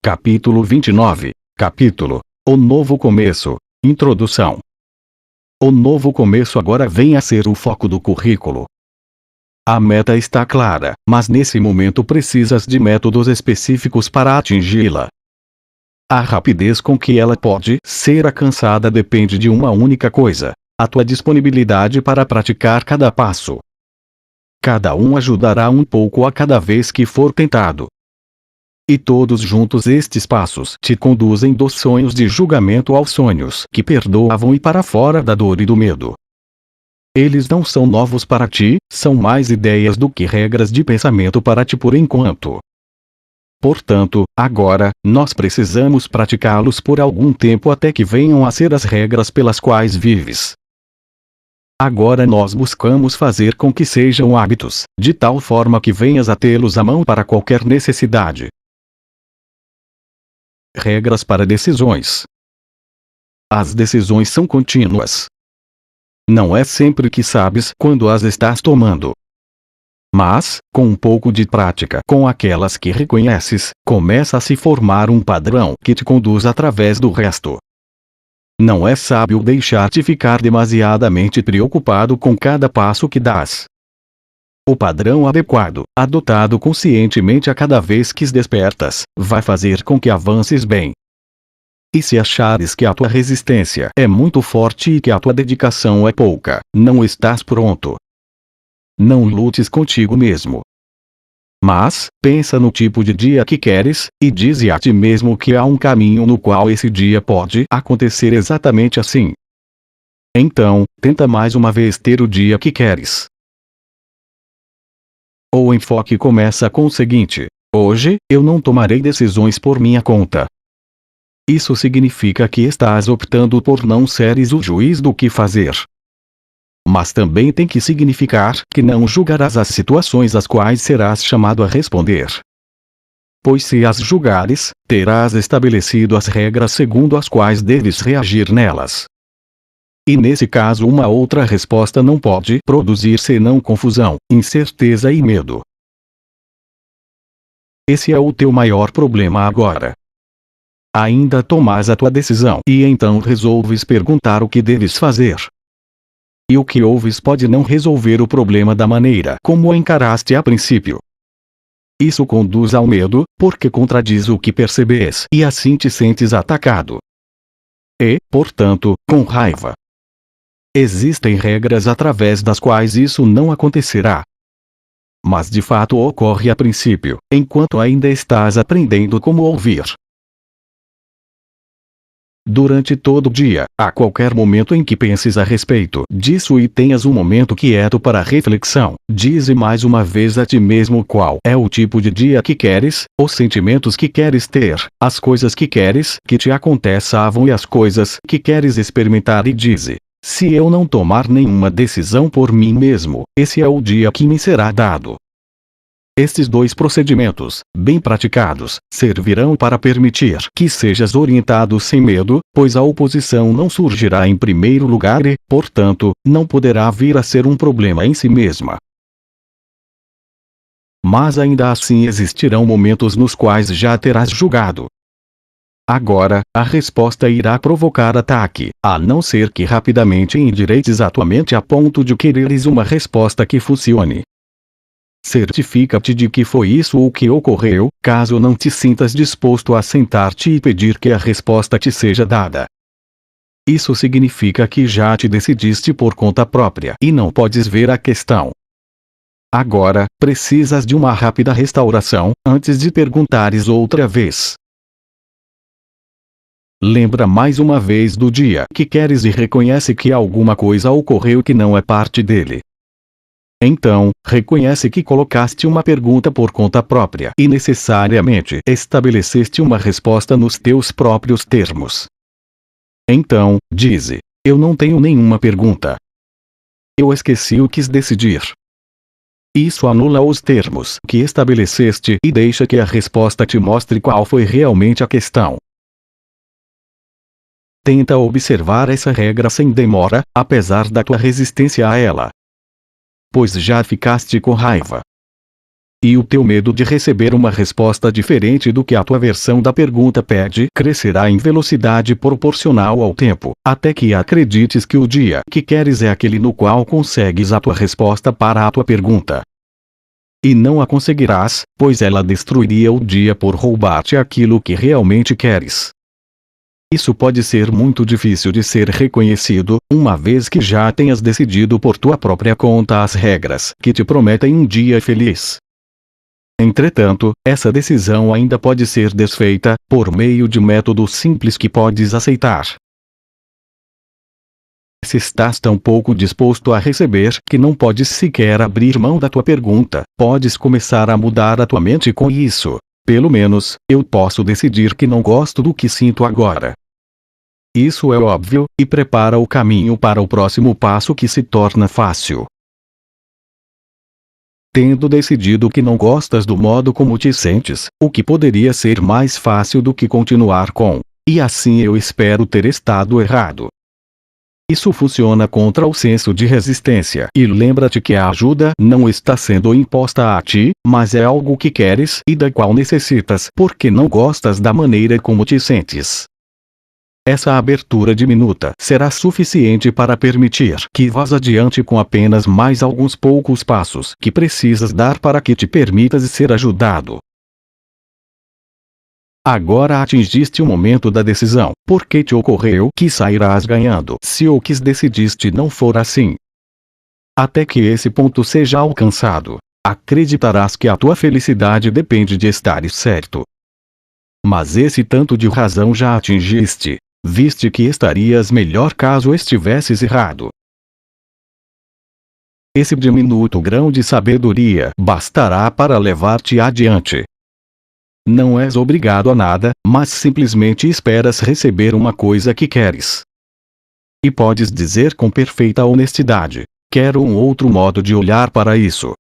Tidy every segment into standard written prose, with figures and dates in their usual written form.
Capítulo 29. Capítulo: O Novo Começo. Introdução. O novo começo agora vem a ser o foco do currículo. A meta está clara, mas nesse momento precisas de métodos específicos para atingi-la. A rapidez com que ela pode ser alcançada depende de uma única coisa: a tua disponibilidade para praticar cada passo. Cada um ajudará um pouco a cada vez que for tentado. E todos juntos estes passos te conduzem dos sonhos de julgamento aos sonhos que perdoavam e para fora da dor e do medo. Eles não são novos para ti, são mais ideias do que regras de pensamento para ti por enquanto. Portanto, agora, nós precisamos praticá-los por algum tempo até que venham a ser as regras pelas quais vives. Agora nós buscamos fazer com que sejam hábitos, de tal forma que venhas a tê-los à mão para qualquer necessidade. Regras para decisões. As decisões são contínuas. Não é sempre que sabes quando as estás tomando. Mas, com um pouco de prática com aquelas que reconheces, começa a se formar um padrão que te conduz através do resto. Não é sábio deixar-te ficar demasiadamente preocupado com cada passo que dás. O padrão adequado, adotado conscientemente a cada vez que despertas, vai fazer com que avances bem. E se achares que a tua resistência é muito forte e que a tua dedicação é pouca, não estás pronto. Não lutes contigo mesmo. Mas, pensa no tipo de dia que queres, e dize a ti mesmo que há um caminho no qual esse dia pode acontecer exatamente assim. Então, tenta mais uma vez ter o dia que queres. O enfoque começa com o seguinte: hoje, eu não tomarei decisões por minha conta. Isso significa que estás optando por não seres o juiz do que fazer. Mas também tem que significar que não julgarás as situações às quais serás chamado a responder. Pois se as julgares, terás estabelecido as regras segundo as quais deves reagir nelas. E nesse caso uma outra resposta não pode produzir senão confusão, incerteza e medo. Esse é o teu maior problema agora. Ainda tomas a tua decisão e então resolves perguntar o que deves fazer. E o que ouves pode não resolver o problema da maneira como o encaraste a princípio. Isso conduz ao medo, porque contradiz o que percebes e assim te sentes atacado. E, portanto, com raiva. Existem regras através das quais isso não acontecerá. Mas de fato ocorre a princípio, enquanto ainda estás aprendendo como ouvir. Durante todo o dia, a qualquer momento em que penses a respeito disso e tenhas um momento quieto para reflexão, dize mais uma vez a ti mesmo qual é o tipo de dia que queres, os sentimentos que queres ter, as coisas que queres que te aconteçam e as coisas que queres experimentar e dize: se eu não tomar nenhuma decisão por mim mesmo, esse é o dia que me será dado. Estes dois procedimentos, bem praticados, servirão para permitir que sejas orientado sem medo, pois a oposição não surgirá em primeiro lugar e, portanto, não poderá vir a ser um problema em si mesma. Mas ainda assim existirão momentos nos quais já terás julgado. Agora, a resposta irá provocar ataque, a não ser que rapidamente endireites a tua mente a ponto de quereres uma resposta que funcione. Certifica-te de que foi isso o que ocorreu, caso não te sintas disposto a sentar-te e pedir que a resposta te seja dada. Isso significa que já te decidiste por conta própria e não podes ver a questão. Agora, precisas de uma rápida restauração, antes de perguntares outra vez. Lembra mais uma vez do dia que queres e reconhece que alguma coisa ocorreu que não é parte dele. Então, reconhece que colocaste uma pergunta por conta própria e necessariamente estabeleceste uma resposta nos teus próprios termos. Então, dize: eu não tenho nenhuma pergunta. Eu esqueci o que quis decidir. Isso anula os termos que estabeleceste e deixa que a resposta te mostre qual foi realmente a questão. Tenta observar essa regra sem demora, apesar da tua resistência a ela. Pois já ficaste com raiva. e o teu medo de receber uma resposta diferente do que a tua versão da pergunta pede crescerá em velocidade proporcional ao tempo, até que acredites que o dia que queres é aquele no qual consegues a tua resposta para a tua pergunta. E não a conseguirás, pois ela destruiria o dia por roubar-te aquilo que realmente queres. Isso pode ser muito difícil de ser reconhecido, uma vez que já tenhas decidido por tua própria conta as regras que te prometem um dia feliz. Entretanto, essa decisão ainda pode ser desfeita, por meio de métodos simples que podes aceitar. Se estás tão pouco disposto a receber que não podes sequer abrir mão da tua pergunta, podes começar a mudar a tua mente com isso. Pelo menos, eu posso decidir que não gosto do que sinto agora. Isso é óbvio, e prepara o caminho para o próximo passo que se torna fácil. Tendo decidido que não gostas do modo como te sentes, o que poderia ser mais fácil do que continuar com, e assim eu espero ter estado errado. Isso funciona contra o senso de resistência. E lembra-te que a ajuda não está sendo imposta a ti, mas é algo que queres e da qual necessitas porque não gostas da maneira como te sentes. Essa abertura diminuta será suficiente para permitir que vás adiante com apenas mais alguns poucos passos que precisas dar para que te permitas ser ajudado. Agora atingiste o momento da decisão, porque te ocorreu que sairás ganhando se o que decidiste não for assim. Até que esse ponto seja alcançado, acreditarás que a tua felicidade depende de estares certo. Mas esse tanto de razão já atingiste. Viste que estarias melhor caso estivesses errado. Esse diminuto grão de sabedoria bastará para levar-te adiante. Não és obrigado a nada, mas simplesmente esperas receber uma coisa que queres. E podes dizer com perfeita honestidade: quero um outro modo de olhar para isso.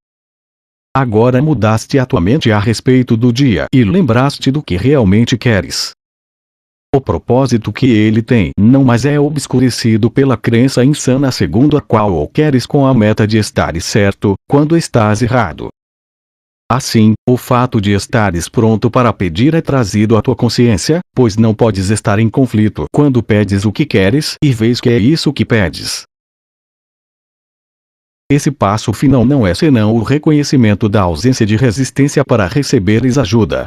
Agora mudaste a tua mente a respeito do dia e lembraste do que realmente queres. O propósito que ele tem não mais é obscurecido pela crença insana segundo a qual o queres com a meta de estares certo, quando estás errado. Assim, o fato de estares pronto para pedir é trazido à tua consciência, pois não podes estar em conflito quando pedes o que queres e vês que é isso que pedes. Esse passo final não é senão o reconhecimento da ausência de resistência para receberes ajuda.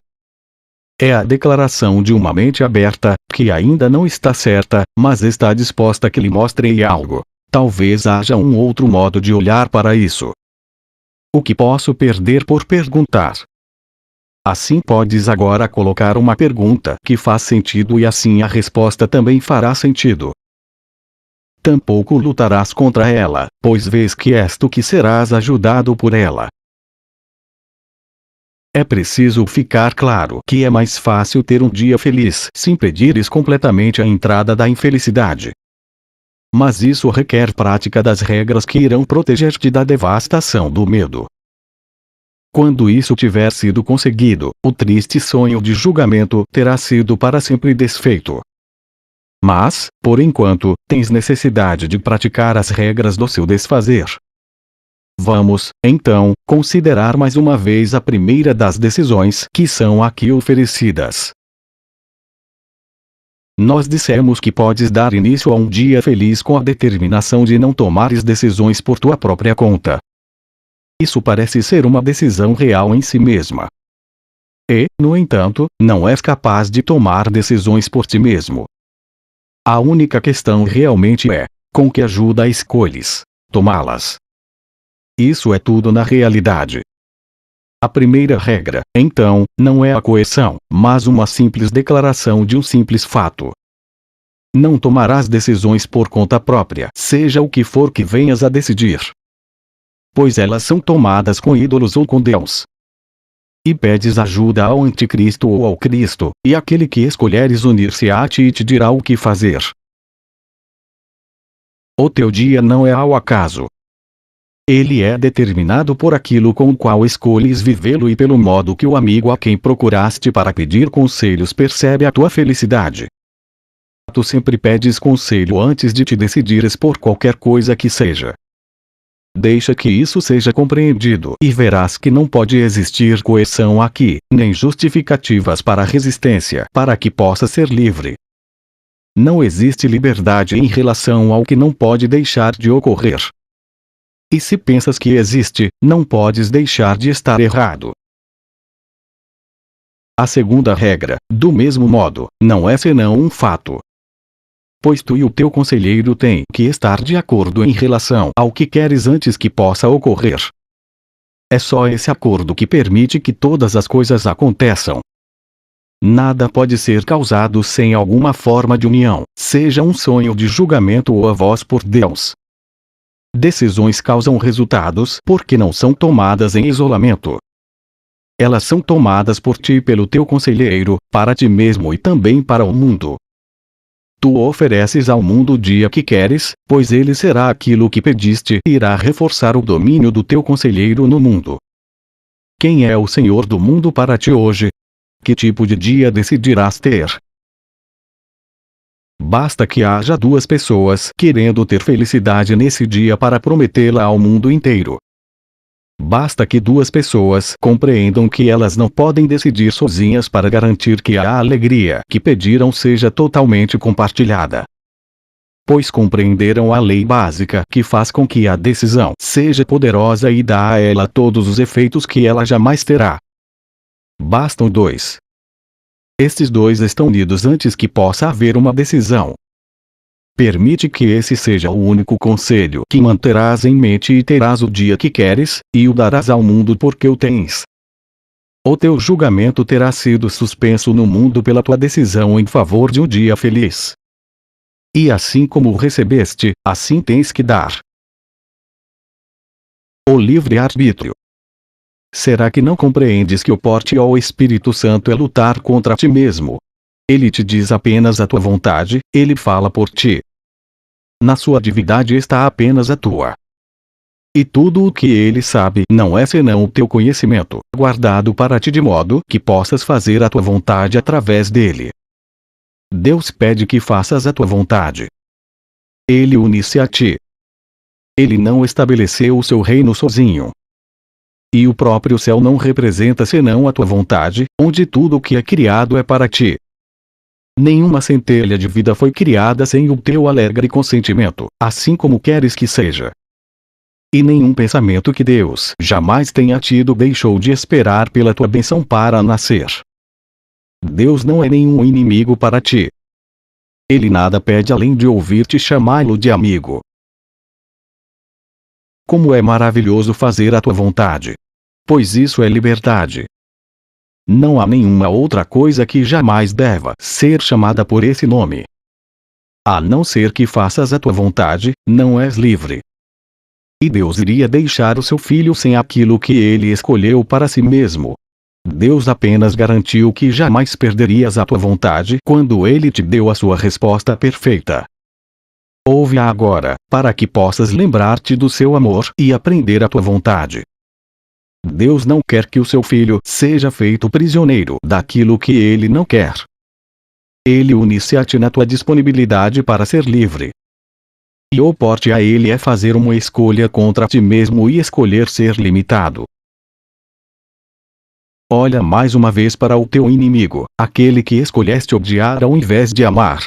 É a declaração de uma mente aberta, que ainda não está certa, mas está disposta a que lhe mostrei algo. Talvez haja um outro modo de olhar para isso. O que posso perder por perguntar? Assim podes agora colocar uma pergunta que faz sentido e assim a resposta também fará sentido. Tampouco lutarás contra ela, pois vês que és tu que serás ajudado por ela. É preciso ficar claro que é mais fácil ter um dia feliz se impedires completamente a entrada da infelicidade. Mas isso requer prática das regras que irão proteger-te da devastação do medo. Quando isso tiver sido conseguido, o triste sonho de julgamento terá sido para sempre desfeito. Mas, por enquanto, tens necessidade de praticar as regras do seu desfazer. Vamos, então, considerar mais uma vez a primeira das decisões que são aqui oferecidas. Nós dissemos que podes dar início a um dia feliz com a determinação de não tomares decisões por tua própria conta. Isso parece ser uma decisão real em si mesma. E, no entanto, não és capaz de tomar decisões por ti mesmo. A única questão realmente é: com que ajuda escolhes tomá-las? Isso é tudo na realidade. A primeira regra, então, não é a coerção, mas uma simples declaração de um simples fato. Não tomarás decisões por conta própria, seja o que for que venhas a decidir. Pois elas são tomadas com ídolos ou com Deus. E pedes ajuda ao anticristo ou ao Cristo, e aquele que escolheres unir-se a ti te dirá o que fazer. O teu dia não é ao acaso. Ele é determinado por aquilo com o qual escolhes vivê-lo e pelo modo que o amigo a quem procuraste para pedir conselhos percebe a tua felicidade. Tu sempre pedes conselho antes de te decidires por qualquer coisa que seja. Deixa que isso seja compreendido e verás que não pode existir coerção aqui, nem justificativas para a resistência para que possa ser livre. Não existe liberdade em relação ao que não pode deixar de ocorrer. E se pensas que existe, não podes deixar de estar errado. A segunda regra, do mesmo modo, não é senão um fato. Pois tu e o teu conselheiro têm que estar de acordo em relação ao que queres antes que possa ocorrer. É só esse acordo que permite que todas as coisas aconteçam. Nada pode ser causado sem alguma forma de união, seja um sonho de julgamento ou a voz por Deus. Decisões causam resultados porque não são tomadas em isolamento. Elas são tomadas por ti e pelo teu conselheiro, para ti mesmo e também para o mundo. Tu ofereces ao mundo o dia que queres, pois ele será aquilo que pediste e irá reforçar o domínio do teu conselheiro no mundo. Quem é o Senhor do mundo para ti hoje? Que tipo de dia decidirás ter? Basta que haja duas pessoas querendo ter felicidade nesse dia para prometê-la ao mundo inteiro. Basta que duas pessoas compreendam que elas não podem decidir sozinhas para garantir que a alegria que pediram seja totalmente compartilhada. Pois compreenderam a lei básica que faz com que a decisão seja poderosa e dá a ela todos os efeitos que ela jamais terá. Bastam dois. Estes dois estão unidos antes que possa haver uma decisão. Permite que esse seja o único conselho que manterás em mente e terás o dia que queres, e o darás ao mundo porque o tens. O teu julgamento terá sido suspenso no mundo pela tua decisão em favor de um dia feliz. E assim como o recebeste, assim tens que dar. O livre-arbítrio. Será que não compreendes que o porte ao Espírito Santo é lutar contra ti mesmo? Ele te diz apenas a tua vontade, ele fala por ti. Na sua divindade está apenas a tua. E tudo o que ele sabe não é senão o teu conhecimento, guardado para ti de modo que possas fazer a tua vontade através dele. Deus pede que faças a tua vontade. Ele une-se a ti. Ele não estabeleceu o seu reino sozinho. E o próprio céu não representa senão a tua vontade, onde tudo o que é criado é para ti. Nenhuma centelha de vida foi criada sem o teu alegre consentimento, assim como queres que seja. E nenhum pensamento que Deus jamais tenha tido deixou de esperar pela tua bênção para nascer. Deus não é nenhum inimigo para ti. Ele nada pede além de ouvir-te chamá-lo de amigo. Como é maravilhoso fazer a tua vontade! Pois isso é liberdade. Não há nenhuma outra coisa que jamais deva ser chamada por esse nome. A não ser que faças a tua vontade, não és livre. E Deus iria deixar o seu filho sem aquilo que ele escolheu para si mesmo. Deus apenas garantiu que jamais perderias a tua vontade quando ele te deu a sua resposta perfeita. Ouve-a agora, para que possas lembrar-te do seu amor e aprender a tua vontade. Deus não quer que o seu filho seja feito prisioneiro daquilo que ele não quer. Ele une-se a ti na tua disponibilidade para ser livre. E opor-te a ele é fazer uma escolha contra ti mesmo e escolher ser limitado. Olha mais uma vez para o teu inimigo, aquele que escolheste odiar ao invés de amar.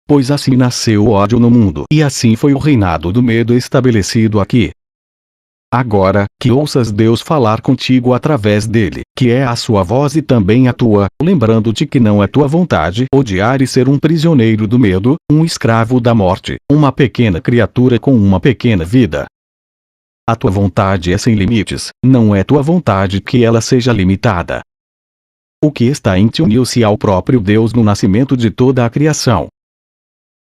Pois assim nasceu o ódio no mundo e assim foi o reinado do medo estabelecido aqui. Agora, que ouças Deus falar contigo através dele, que é a sua voz e também a tua, lembrando-te que não é tua vontade odiar e ser um prisioneiro do medo, um escravo da morte, uma pequena criatura com uma pequena vida. A tua vontade é sem limites, não é tua vontade que ela seja limitada. O que está em ti uniu-se ao próprio Deus no nascimento de toda a criação.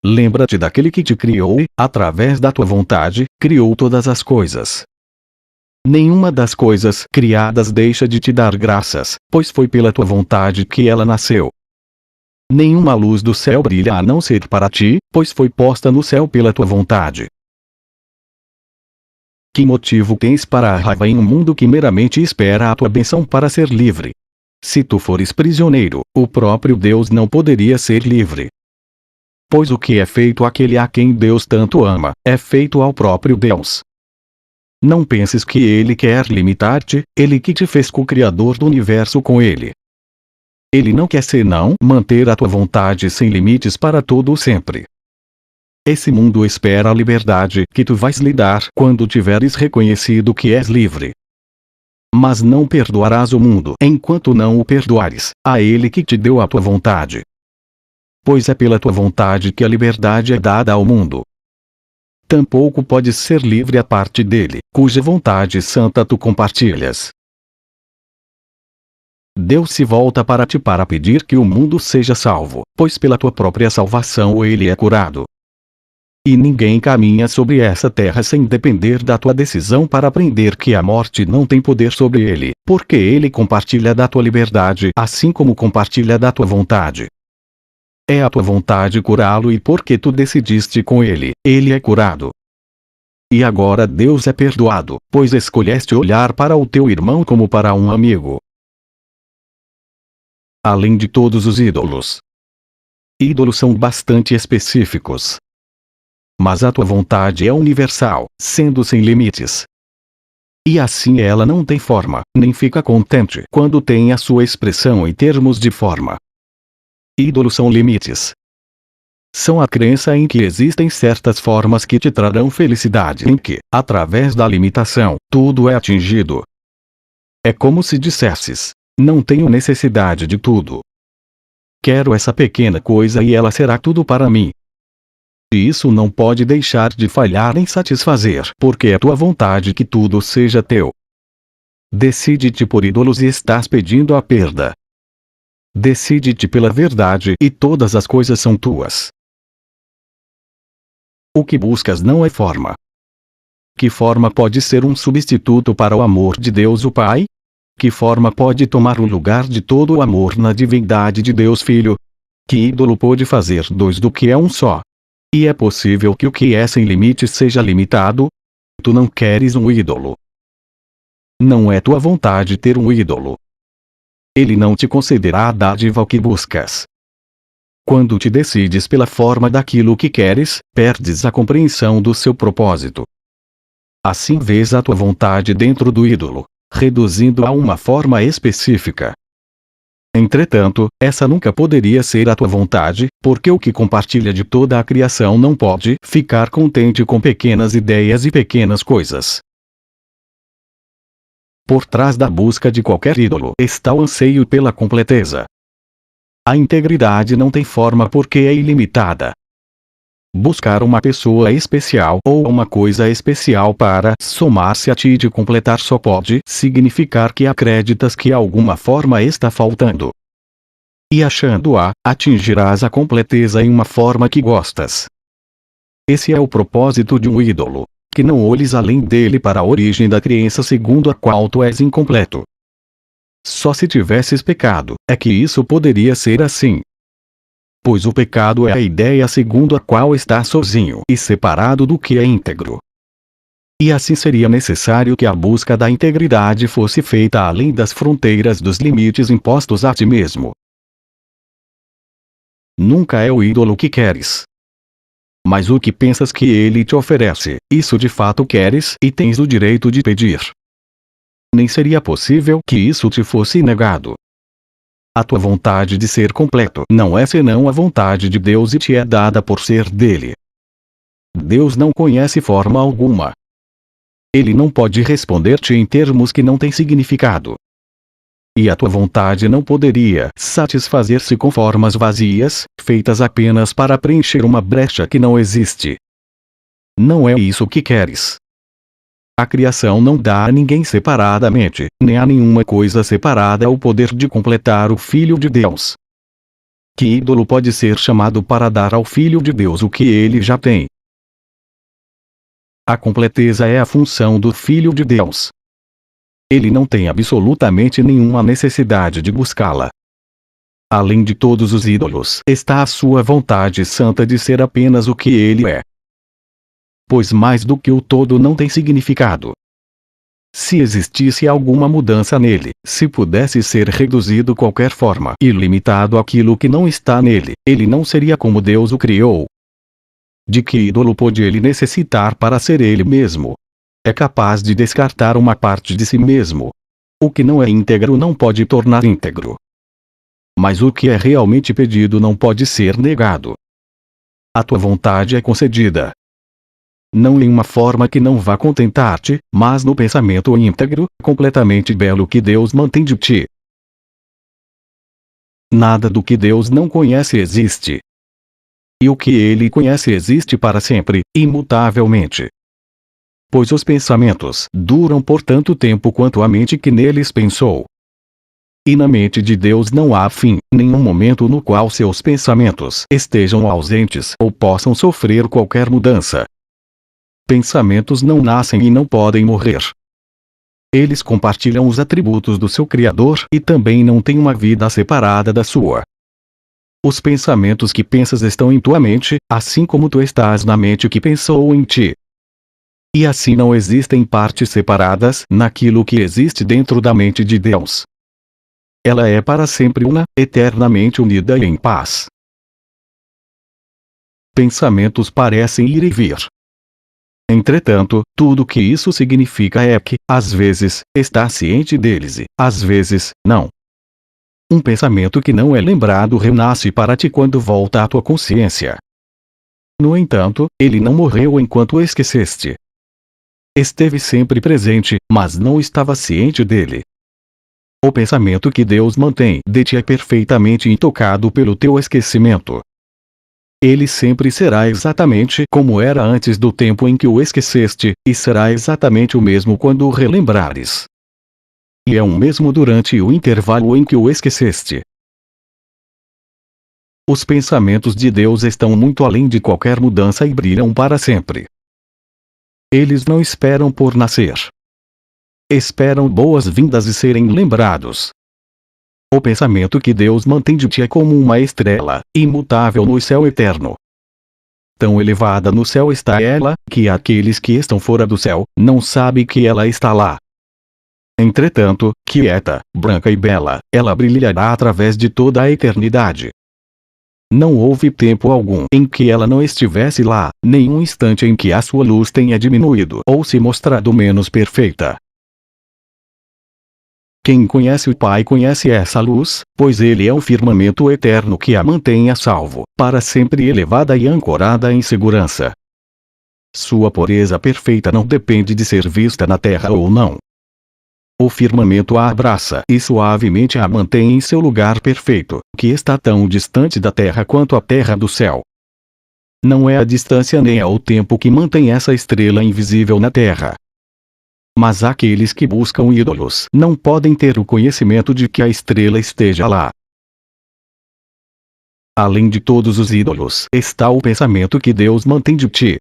Lembra-te daquele que te criou e, através da tua vontade, criou todas as coisas. Nenhuma das coisas criadas deixa de te dar graças, pois foi pela tua vontade que ela nasceu. Nenhuma luz do céu brilha a não ser para ti, pois foi posta no céu pela tua vontade. Que motivo tens para a raiva em um mundo que meramente espera a tua bênção para ser livre? Se tu fores prisioneiro, o próprio Deus não poderia ser livre. Pois o que é feito àquele a quem Deus tanto ama, é feito ao próprio Deus. Não penses que ele quer limitar-te, ele que te fez co-criador do universo com ele. Ele não quer senão manter a tua vontade sem limites para todo o sempre. Esse mundo espera a liberdade que tu vais lhe dar quando tiveres reconhecido que és livre. Mas não perdoarás o mundo enquanto não o perdoares, a ele que te deu a tua vontade. Pois é pela tua vontade que a liberdade é dada ao mundo. Tampouco podes ser livre a parte dele, cuja vontade santa tu compartilhas. Deus se volta para ti para pedir que o mundo seja salvo, pois pela tua própria salvação ele é curado. E ninguém caminha sobre essa terra sem depender da tua decisão para aprender que a morte não tem poder sobre ele, porque ele compartilha da tua liberdade assim como compartilha da tua vontade. É a tua vontade curá-lo e porque tu decidiste com ele, ele é curado. E agora Deus é perdoado, pois escolheste olhar para o teu irmão como para um amigo. Além de todos os ídolos. Ídolos são bastante específicos. Mas a tua vontade é universal, sendo sem limites. E assim ela não tem forma, nem fica contente quando tem a sua expressão em termos de forma. Ídolos são limites. São a crença em que existem certas formas que te trarão felicidade em que, através da limitação, tudo é atingido. É como se dissesses: não tenho necessidade de tudo. Quero essa pequena coisa e ela será tudo para mim. E isso não pode deixar de falhar em satisfazer, porque é tua vontade que tudo seja teu. Decide-te por ídolos e estás pedindo a perda. Decide-te pela verdade e todas as coisas são tuas. O que buscas não é forma. Que forma pode ser um substituto para o amor de Deus o Pai? Que forma pode tomar o lugar de todo o amor na divindade de Deus Filho? Que ídolo pode fazer dois do que é um só? E é possível que o que é sem limites seja limitado? Tu não queres um ídolo. Não é tua vontade ter um ídolo. Ele não te concederá a dádiva que buscas. Quando te decides pela forma daquilo que queres, perdes a compreensão do seu propósito. Assim vês a tua vontade dentro do ídolo, reduzindo a uma forma específica. Entretanto, essa nunca poderia ser a tua vontade, porque o que compartilha de toda a criação não pode ficar contente com pequenas ideias e pequenas coisas. Por trás da busca de qualquer ídolo está o anseio pela completeza. A integridade não tem forma porque é ilimitada. Buscar uma pessoa especial ou uma coisa especial para somar-se a ti e de completar só pode significar que acreditas que alguma forma está faltando. E achando-a, atingirás a completeza em uma forma que gostas. Esse é o propósito de um ídolo. Que não olhes além dele para a origem da crença segundo a qual tu és incompleto. Só se tivesses pecado, é que isso poderia ser assim. Pois o pecado é a ideia segundo a qual estás sozinho e separado do que é íntegro. E assim seria necessário que a busca da integridade fosse feita além das fronteiras dos limites impostos a ti mesmo. Nunca é o ídolo que queres. Mas o que pensas que ele te oferece, isso de fato queres e tens o direito de pedir. Nem seria possível que isso te fosse negado. A tua vontade de ser completo não é senão a vontade de Deus e te é dada por ser dele. Deus não conhece forma alguma. Ele não pode responder-te em termos que não têm significado. E a tua vontade não poderia satisfazer-se com formas vazias, feitas apenas para preencher uma brecha que não existe. Não é isso que queres. A criação não dá a ninguém separadamente, nem a nenhuma coisa separada o poder de completar o Filho de Deus. Que ídolo pode ser chamado para dar ao Filho de Deus o que ele já tem? A completeza é a função do Filho de Deus. Ele não tem absolutamente nenhuma necessidade de buscá-la. Além de todos os ídolos, está a sua vontade santa de ser apenas o que ele é. Pois mais do que o todo não tem significado. Se existisse alguma mudança nele, se pudesse ser reduzido qualquer forma e limitado àquilo que não está nele, ele não seria como Deus o criou. De que ídolo pode ele necessitar para ser ele mesmo? é capaz de descartar uma parte de si mesmo. O que não é íntegro não pode tornar íntegro. Mas o que é realmente pedido não pode ser negado. A tua vontade é concedida. Não em uma forma que não vá contentar-te, mas no pensamento íntegro, completamente belo que Deus mantém de ti. Nada do que Deus não conhece existe. E o que Ele conhece existe para sempre, imutavelmente. Pois os pensamentos duram por tanto tempo quanto a mente que neles pensou. E na mente de Deus não há fim, nenhum momento no qual seus pensamentos estejam ausentes ou possam sofrer qualquer mudança. Pensamentos não nascem e não podem morrer. Eles compartilham os atributos do seu Criador e também não têm uma vida separada da sua. Os pensamentos que pensas estão em tua mente, assim como tu estás na mente que pensou em ti. E assim não existem partes separadas naquilo que existe dentro da mente de Deus. Ela é para sempre una, eternamente unida e em paz. Pensamentos parecem ir e vir. Entretanto, tudo que isso significa é que, às vezes, está ciente deles e, às vezes, não. Um pensamento que não é lembrado renasce para ti quando volta à tua consciência. No entanto, ele não morreu enquanto o esqueceste. Esteve sempre presente, mas não estava ciente dele. O pensamento que Deus mantém de ti é perfeitamente intocado pelo teu esquecimento. Ele sempre será exatamente como era antes do tempo em que o esqueceste, e será exatamente o mesmo quando o relembrares. E é o mesmo durante o intervalo em que o esqueceste. Os pensamentos de Deus estão muito além de qualquer mudança e brilham para sempre. Eles não esperam por nascer. Esperam boas-vindas e serem lembrados. O pensamento que Deus mantém de ti é como uma estrela, imutável no céu eterno. Tão elevada no céu está ela, que aqueles que estão fora do céu, não sabem que ela está lá. Entretanto, quieta, branca e bela, ela brilhará através de toda a eternidade. Não houve tempo algum em que ela não estivesse lá, nenhum instante em que a sua luz tenha diminuído ou se mostrado menos perfeita. Quem conhece o Pai conhece essa luz, pois ele é o firmamento eterno que a mantém a salvo, para sempre elevada e ancorada em segurança. Sua pureza perfeita não depende de ser vista na terra ou não. O firmamento a abraça e suavemente a mantém em seu lugar perfeito, que está tão distante da terra quanto a terra do céu. Não é a distância nem é o tempo que mantém essa estrela invisível na terra. Mas aqueles que buscam ídolos não podem ter o conhecimento de que a estrela esteja lá. Além de todos os ídolos está o pensamento que Deus mantém de ti.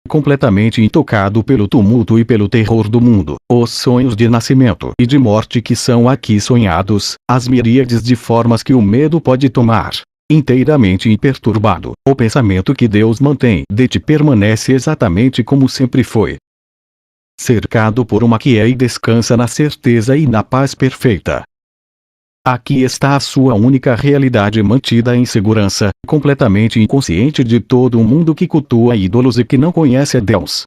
Completamente intocado pelo tumulto e pelo terror do mundo, os sonhos de nascimento e de morte que são aqui sonhados, as miríades de formas que o medo pode tomar. Inteiramente imperturbado, o pensamento que Deus mantém de ti permanece exatamente como sempre foi. Cercado por uma que é e descansa na certeza e na paz perfeita. Aqui está a sua única realidade mantida em segurança, completamente inconsciente de todo o mundo que cultua ídolos e que não conhece a Deus.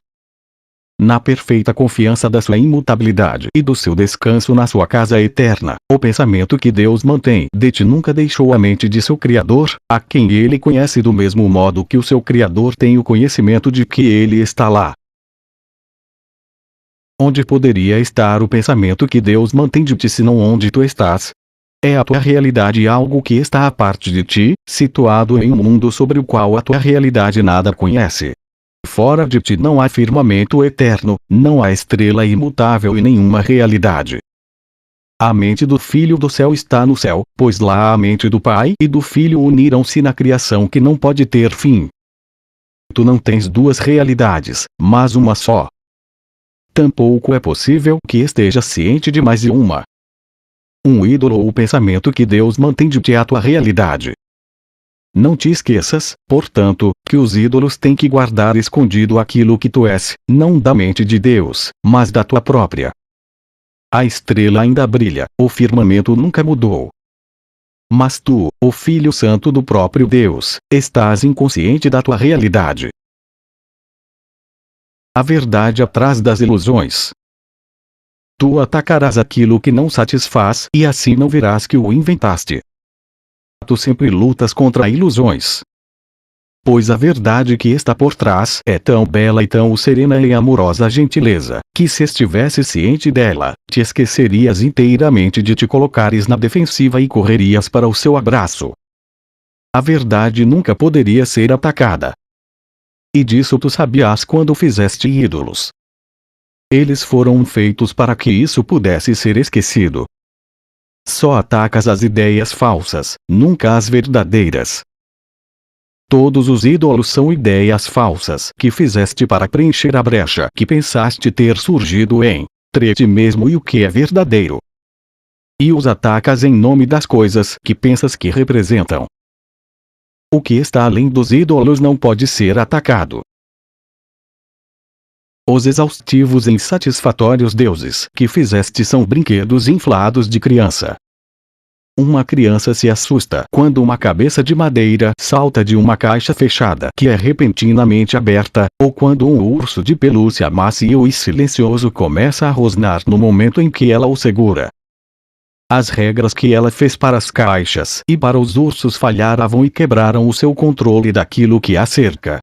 Na perfeita confiança da sua imutabilidade e do seu descanso na sua casa eterna, o pensamento que Deus mantém de ti nunca deixou a mente de seu Criador, a quem ele conhece do mesmo modo que o seu Criador tem o conhecimento de que ele está lá. Onde poderia estar o pensamento que Deus mantém de ti senão onde tu estás? É a tua realidade algo que está à parte de ti, situado em um mundo sobre o qual a tua realidade nada conhece. Fora de ti não há firmamento eterno, não há estrela imutável e nenhuma realidade. A mente do Filho do céu está no céu, pois lá a mente do Pai e do Filho uniram-se na criação que não pode ter fim. Tu não tens duas realidades, mas uma só. Tampouco é possível que esteja ciente de mais de uma. Um ídolo ou o pensamento que Deus mantém de ti é a tua realidade. Não te esqueças, portanto, que os ídolos têm que guardar escondido aquilo que tu és, não da mente de Deus, mas da tua própria. A estrela ainda brilha, o firmamento nunca mudou. Mas tu, o Filho Santo do próprio Deus, estás inconsciente da tua realidade. A verdade atrás das ilusões. Tu atacarás aquilo que não satisfaz e assim não verás que o inventaste. Tu sempre lutas contra ilusões. Pois a verdade que está por trás é tão bela e tão serena e amorosa gentileza, que se estivesse ciente dela, te esquecerias inteiramente de te colocares na defensiva e correrias para o seu abraço. A verdade nunca poderia ser atacada. E disso tu sabias quando fizeste ídolos. Eles foram feitos para que isso pudesse ser esquecido. Só atacas as ideias falsas, nunca as verdadeiras. Todos os ídolos são ideias falsas que fizeste para preencher a brecha que pensaste ter surgido entre ti mesmo e o que é verdadeiro. E os atacas em nome das coisas que pensas que representam. O que está além dos ídolos não pode ser atacado. Os exaustivos e insatisfatórios deuses que fizeste são brinquedos inflados de criança. Uma criança se assusta quando uma cabeça de madeira salta de uma caixa fechada que é repentinamente aberta, ou quando um urso de pelúcia macio e silencioso começa a rosnar no momento em que ela o segura. As regras que ela fez para as caixas e para os ursos falharam e quebraram o seu controle daquilo que a cerca.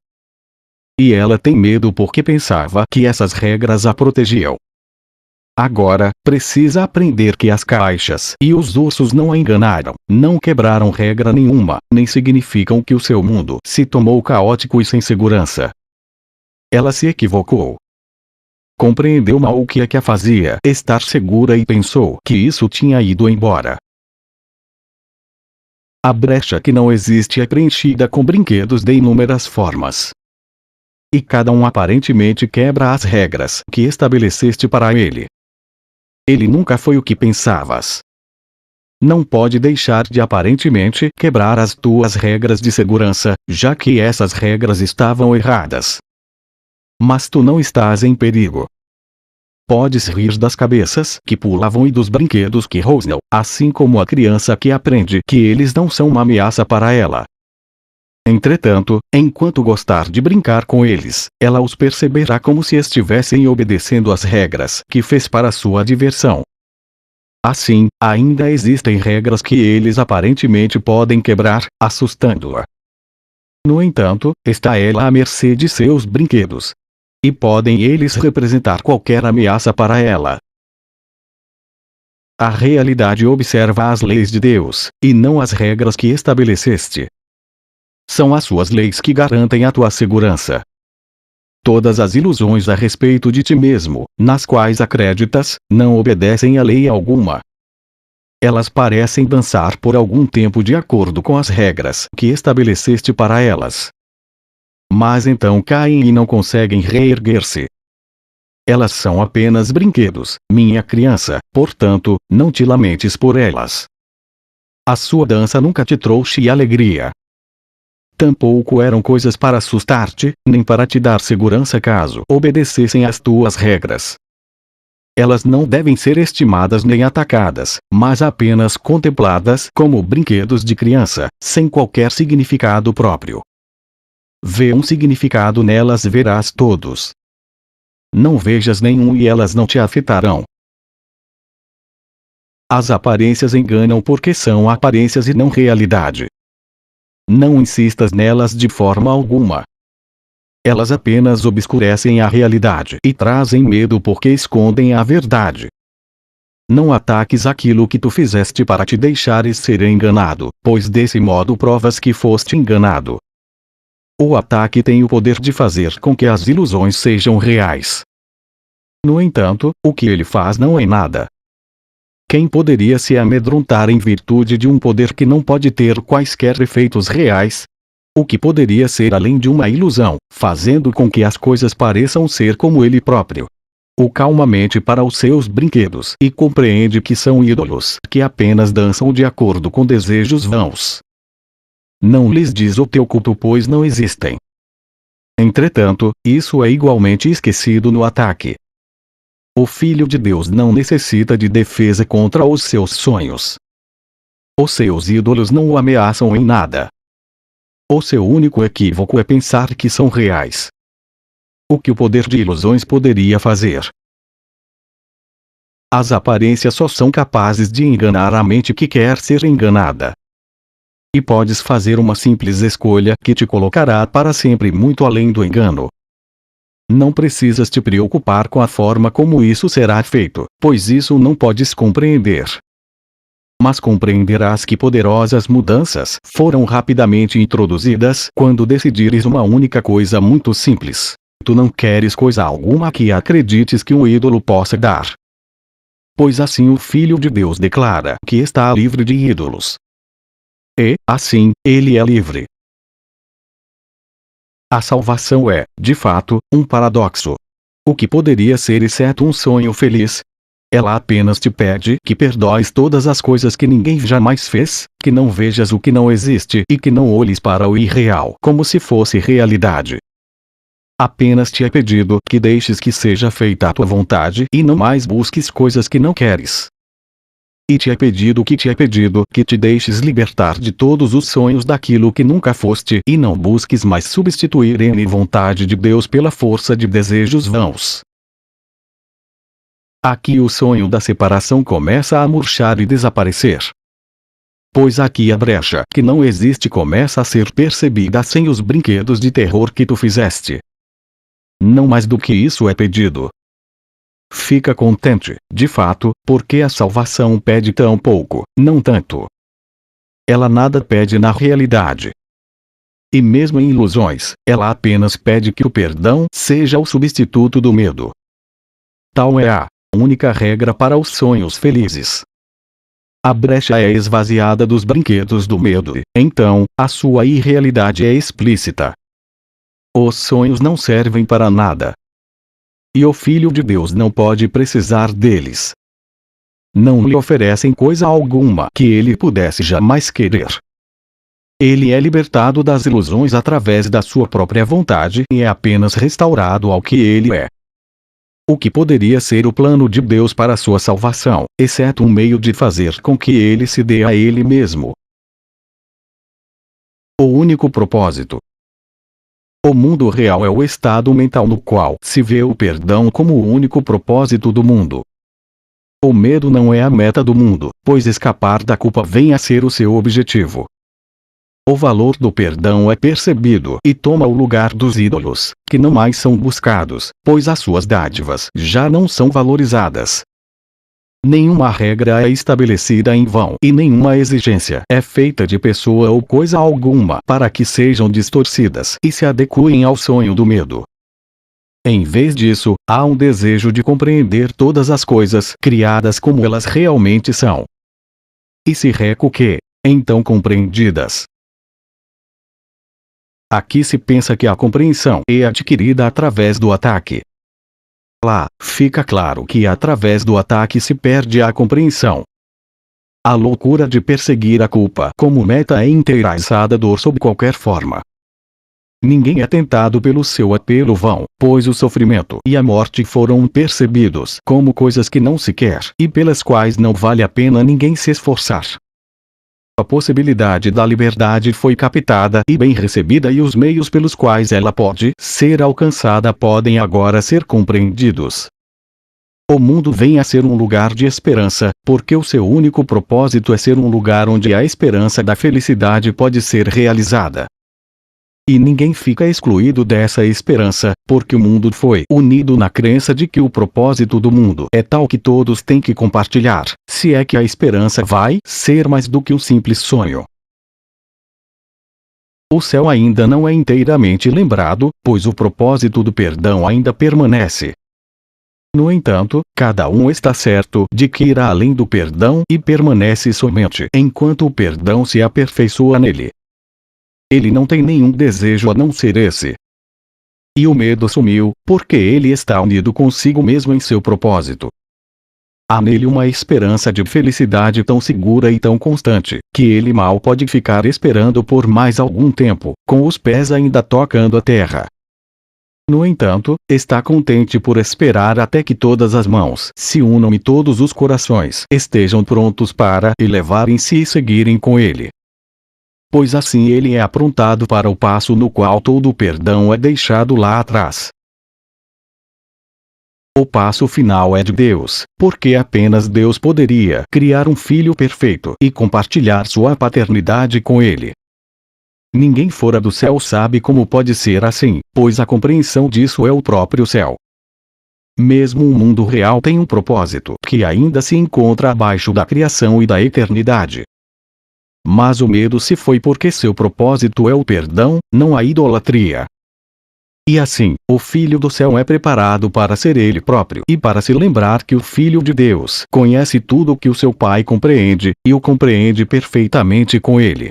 E ela tem medo porque pensava que essas regras a protegiam. Agora, precisa aprender que as caixas e os ursos não a enganaram, não quebraram regra nenhuma, nem significam que o seu mundo se tornou caótico e sem segurança. Ela se equivocou. Compreendeu mal o que é que a fazia estar segura e pensou que isso tinha ido embora. A brecha que não existe é preenchida com brinquedos de inúmeras formas. E cada um aparentemente quebra as regras que estabeleceste para ele. Ele nunca foi o que pensavas. Não pode deixar de aparentemente quebrar as tuas regras de segurança, já que essas regras estavam erradas. Mas tu não estás em perigo. Podes rir das cabeças que pulavam e dos brinquedos que rosnam, assim como a criança que aprende que eles não são uma ameaça para ela. Entretanto, enquanto gostar de brincar com eles, ela os perceberá como se estivessem obedecendo às regras que fez para sua diversão. Assim, ainda existem regras que eles aparentemente podem quebrar, assustando-a. No entanto, está ela à mercê de seus brinquedos. E podem eles representar qualquer ameaça para ela. A realidade observa as leis de Deus, e não as regras que estabeleceste. São as suas leis que garantem a tua segurança. Todas as ilusões a respeito de ti mesmo, nas quais acreditas, não obedecem a lei alguma. Elas parecem dançar por algum tempo de acordo com as regras que estabeleceste para elas. Mas então caem e não conseguem reerguer-se. Elas são apenas brinquedos, minha criança, portanto, não te lamentes por elas. A sua dança nunca te trouxe alegria. Tampouco eram coisas para assustar-te, nem para te dar segurança caso obedecessem às tuas regras. Elas não devem ser estimadas nem atacadas, mas apenas contempladas como brinquedos de criança, sem qualquer significado próprio. Vê um significado nelas e verás todos. Não vejas nenhum e elas não te afetarão. As aparências enganam porque são aparências e não realidade. Não insistas nelas de forma alguma. Elas apenas obscurecem a realidade e trazem medo porque escondem a verdade. Não ataques aquilo que tu fizeste para te deixares ser enganado, pois desse modo provas que foste enganado. O ataque tem o poder de fazer com que as ilusões sejam reais. No entanto, o que ele faz não é nada. Quem poderia se amedrontar em virtude de um poder que não pode ter quaisquer efeitos reais? O que poderia ser além de uma ilusão, fazendo com que as coisas pareçam ser como ele próprio? O calmamente para os seus brinquedos e compreende que são ídolos que apenas dançam de acordo com desejos vãos. Não lhes diz o teu culto pois não existem. Entretanto, isso é igualmente esquecido no ataque. O Filho de Deus não necessita de defesa contra os seus sonhos. Os seus ídolos não o ameaçam em nada. O seu único equívoco é pensar que são reais. O que o poder de ilusões poderia fazer? As aparências só são capazes de enganar a mente que quer ser enganada. E podes fazer uma simples escolha que te colocará para sempre muito além do engano. Não precisas te preocupar com a forma como isso será feito, pois isso não podes compreender. Mas compreenderás que poderosas mudanças foram rapidamente introduzidas quando decidires uma única coisa muito simples. Tu não queres coisa alguma que acredites que um ídolo possa dar. Pois assim o Filho de Deus declara que está livre de ídolos. E, assim, ele é livre. A salvação é, de fato, um paradoxo. O que poderia ser exceto um sonho feliz? Ela apenas te pede que perdoes todas as coisas que ninguém jamais fez, que não vejas o que não existe e que não olhes para o irreal como se fosse realidade. Apenas te é pedido que deixes que seja feita a tua vontade e não mais busques coisas que não queres. E te é pedido que te deixes libertar de todos os sonhos daquilo que nunca foste e não busques mais substituir a vontade de Deus pela força de desejos vãos. Aqui o sonho da separação começa a murchar e desaparecer. Pois aqui a brecha que não existe começa a ser percebida sem os brinquedos de terror que tu fizeste. Não mais do que isso é pedido. Fica contente, de fato, porque a salvação pede tão pouco, não tanto. Ela nada pede na realidade. E mesmo em ilusões, ela apenas pede que o perdão seja o substituto do medo. Tal é a única regra para os sonhos felizes. A brecha é esvaziada dos brinquedos do medo e, então, a sua irrealidade é explícita. Os sonhos não servem para nada. E o Filho de Deus não pode precisar deles. Não lhe oferecem coisa alguma que ele pudesse jamais querer. Ele é libertado das ilusões através da sua própria vontade e é apenas restaurado ao que ele é. O que poderia ser o plano de Deus para sua salvação, exceto um meio de fazer com que ele se dê a ele mesmo? O único propósito. O mundo real é o estado mental no qual se vê o perdão como o único propósito do mundo. O medo não é a meta do mundo, pois escapar da culpa vem a ser o seu objetivo. O valor do perdão é percebido e toma o lugar dos ídolos, que não mais são buscados, pois as suas dádivas já não são valorizadas. Nenhuma regra é estabelecida em vão e nenhuma exigência é feita de pessoa ou coisa alguma para que sejam distorcidas e se adequem ao sonho do medo. Em vez disso, há um desejo de compreender todas as coisas criadas como elas realmente são. E se reco que, então compreendidas. Aqui se pensa que a compreensão é adquirida através do ataque. Lá, fica claro que através do ataque se perde a compreensão. A loucura de perseguir a culpa como meta é enraizada sob qualquer forma. Ninguém é tentado pelo seu apelo vão, pois o sofrimento e a morte foram percebidos como coisas que não se quer e pelas quais não vale a pena ninguém se esforçar. A possibilidade da liberdade foi captada e bem recebida e os meios pelos quais ela pode ser alcançada podem agora ser compreendidos. O mundo vem a ser um lugar de esperança, porque o seu único propósito é ser um lugar onde a esperança da felicidade pode ser realizada. E ninguém fica excluído dessa esperança, porque o mundo foi unido na crença de que o propósito do mundo é tal que todos têm que compartilhar, se é que a esperança vai ser mais do que um simples sonho. O céu ainda não é inteiramente lembrado, pois o propósito do perdão ainda permanece. No entanto, cada um está certo de que irá além do perdão e permanece somente enquanto o perdão se aperfeiçoa nele. Ele não tem nenhum desejo a não ser esse. E o medo sumiu, porque ele está unido consigo mesmo em seu propósito. Há nele uma esperança de felicidade tão segura e tão constante, que ele mal pode ficar esperando por mais algum tempo, com os pés ainda tocando a terra. No entanto, está contente por esperar até que todas as mãos se unam e todos os corações estejam prontos para elevarem-se e seguirem com ele. Pois assim ele é aprontado para o passo no qual todo o perdão é deixado lá atrás. O passo final é de Deus, porque apenas Deus poderia criar um filho perfeito e compartilhar sua paternidade com ele. Ninguém fora do céu sabe como pode ser assim, pois a compreensão disso é o próprio céu. Mesmo o mundo real tem um propósito que ainda se encontra abaixo da criação e da eternidade. Mas o medo se foi porque seu propósito é o perdão, não a idolatria. E assim, o Filho do Céu é preparado para ser ele próprio e para se lembrar que o Filho de Deus conhece tudo o que o seu Pai compreende, e o compreende perfeitamente com ele.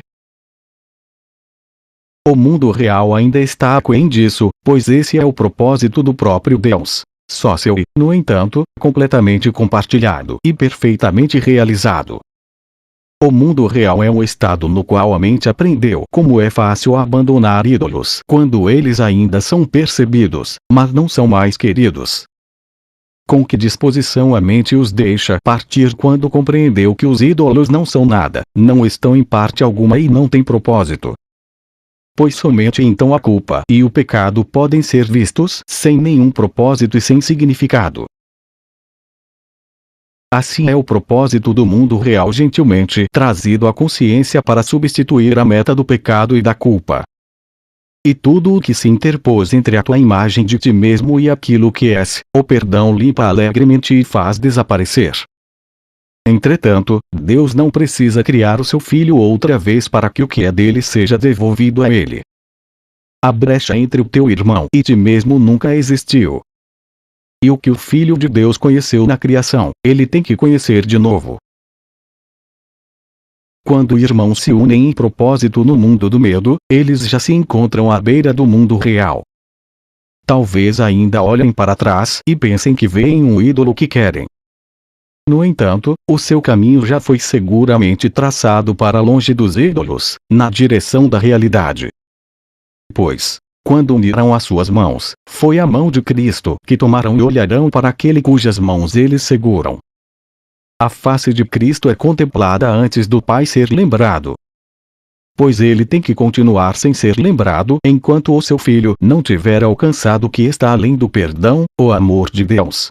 O mundo real ainda está aquém disso, pois esse é o propósito do próprio Deus. Só seu e, no entanto, completamente compartilhado e perfeitamente realizado. O mundo real é um estado no qual a mente aprendeu como é fácil abandonar ídolos quando eles ainda são percebidos, mas não são mais queridos. Com que disposição a mente os deixa partir quando compreendeu que os ídolos não são nada, não estão em parte alguma e não têm propósito. Pois somente então a culpa e o pecado podem ser vistos sem nenhum propósito e sem significado. Assim é o propósito do mundo real gentilmente trazido à consciência para substituir a meta do pecado e da culpa. E tudo o que se interpôs entre a tua imagem de ti mesmo e aquilo que és, o perdão limpa alegremente e faz desaparecer. Entretanto, Deus não precisa criar o seu filho outra vez para que o que é dele seja devolvido a ele. A brecha entre o teu irmão e ti mesmo nunca existiu. E o que o Filho de Deus conheceu na criação, ele tem que conhecer de novo. Quando irmãos se unem em propósito no mundo do medo, eles já se encontram à beira do mundo real. Talvez ainda olhem para trás e pensem que veem um ídolo que querem. No entanto, o seu caminho já foi seguramente traçado para longe dos ídolos, na direção da realidade. Pois, quando uniram as suas mãos, foi a mão de Cristo que tomarão e olharão para aquele cujas mãos eles seguram. A face de Cristo é contemplada antes do Pai ser lembrado. Pois ele tem que continuar sem ser lembrado enquanto o seu filho não tiver alcançado o que está além do perdão, o amor de Deus.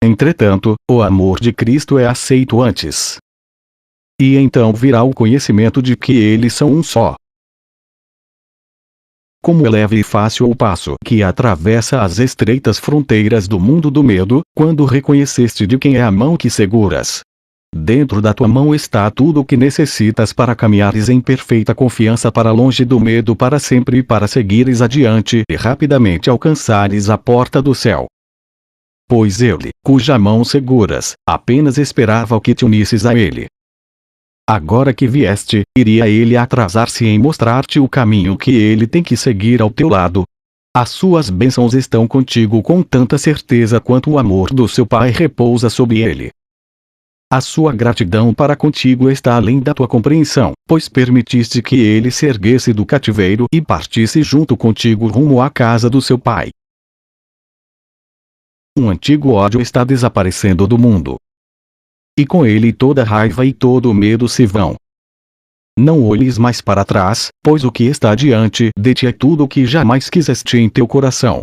Entretanto, o amor de Cristo é aceito antes. E então virá o conhecimento de que eles são um só. Como é leve e fácil o passo que atravessa as estreitas fronteiras do mundo do medo, quando reconheceste de quem é a mão que seguras. Dentro da tua mão está tudo o que necessitas para caminhares em perfeita confiança para longe do medo para sempre e para seguires adiante e rapidamente alcançares a porta do céu. Pois ele, cuja mão seguras, apenas esperava o que te unisses a ele. Agora que vieste, iria ele atrasar-se em mostrar-te o caminho que ele tem que seguir ao teu lado? As suas bênçãos estão contigo com tanta certeza quanto o amor do seu Pai repousa sobre ele. A sua gratidão para contigo está além da tua compreensão, pois permitiste que ele se erguesse do cativeiro e partisse junto contigo rumo à casa do seu Pai. Um antigo ódio está desaparecendo do mundo. E com ele toda raiva e todo medo se vão. Não olhes mais para trás, pois o que está diante de ti é tudo o que jamais quiseste em teu coração.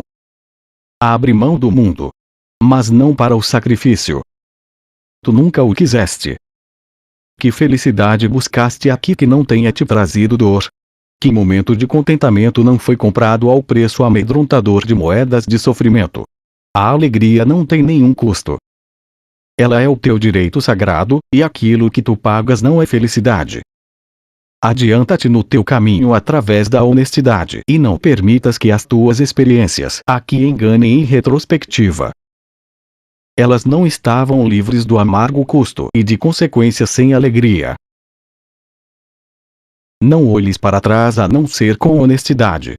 Abre mão do mundo. Mas não para o sacrifício. Tu nunca o quiseste. Que felicidade buscaste aqui que não tenha te trazido dor? Que momento de contentamento não foi comprado ao preço amedrontador de moedas de sofrimento? A alegria não tem nenhum custo. Ela é o teu direito sagrado, e aquilo que tu pagas não é felicidade. Adianta-te no teu caminho através da honestidade e não permitas que as tuas experiências aqui enganem em retrospectiva. Elas não estavam livres do amargo custo e de consequências sem alegria. Não olhes para trás a não ser com honestidade.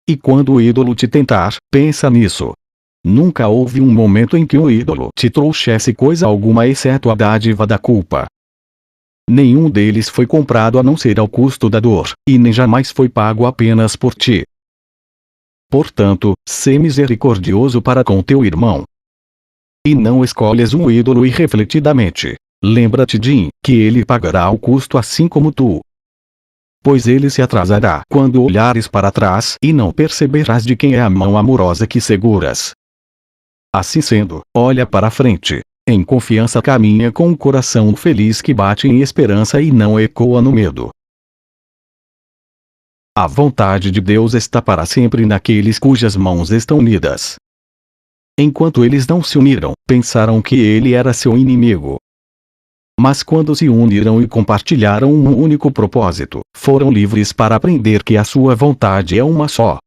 E quando o ídolo te tentar, pensa nisso. Nunca houve um momento em que o ídolo te trouxesse coisa alguma exceto a dádiva da culpa. Nenhum deles foi comprado a não ser ao custo da dor, e nem jamais foi pago apenas por ti. Portanto, sê misericordioso para com teu irmão. E não escolhas um ídolo irrefletidamente. Lembra-te de que ele pagará o custo assim como tu. Pois ele se atrasará quando olhares para trás e não perceberás de quem é a mão amorosa que seguras. Assim sendo, olha para frente. Em confiança caminha com um coração feliz que bate em esperança e não ecoa no medo. A vontade de Deus está para sempre naqueles cujas mãos estão unidas. Enquanto eles não se uniram, pensaram que ele era seu inimigo. Mas quando se uniram e compartilharam um único propósito, foram livres para aprender que a sua vontade é uma só.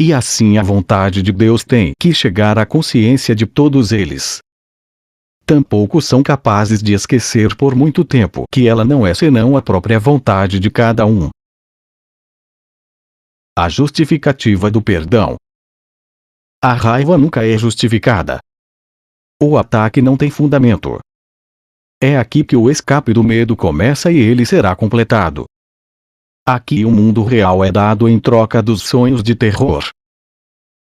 E assim a vontade de Deus tem que chegar à consciência de todos eles. Tampouco são capazes de esquecer por muito tempo que ela não é senão a própria vontade de cada um. A justificativa do perdão. A raiva nunca é justificada. O ataque não tem fundamento. É aqui que o escape do medo começa e ele será completado. Aqui o mundo real é dado em troca dos sonhos de terror.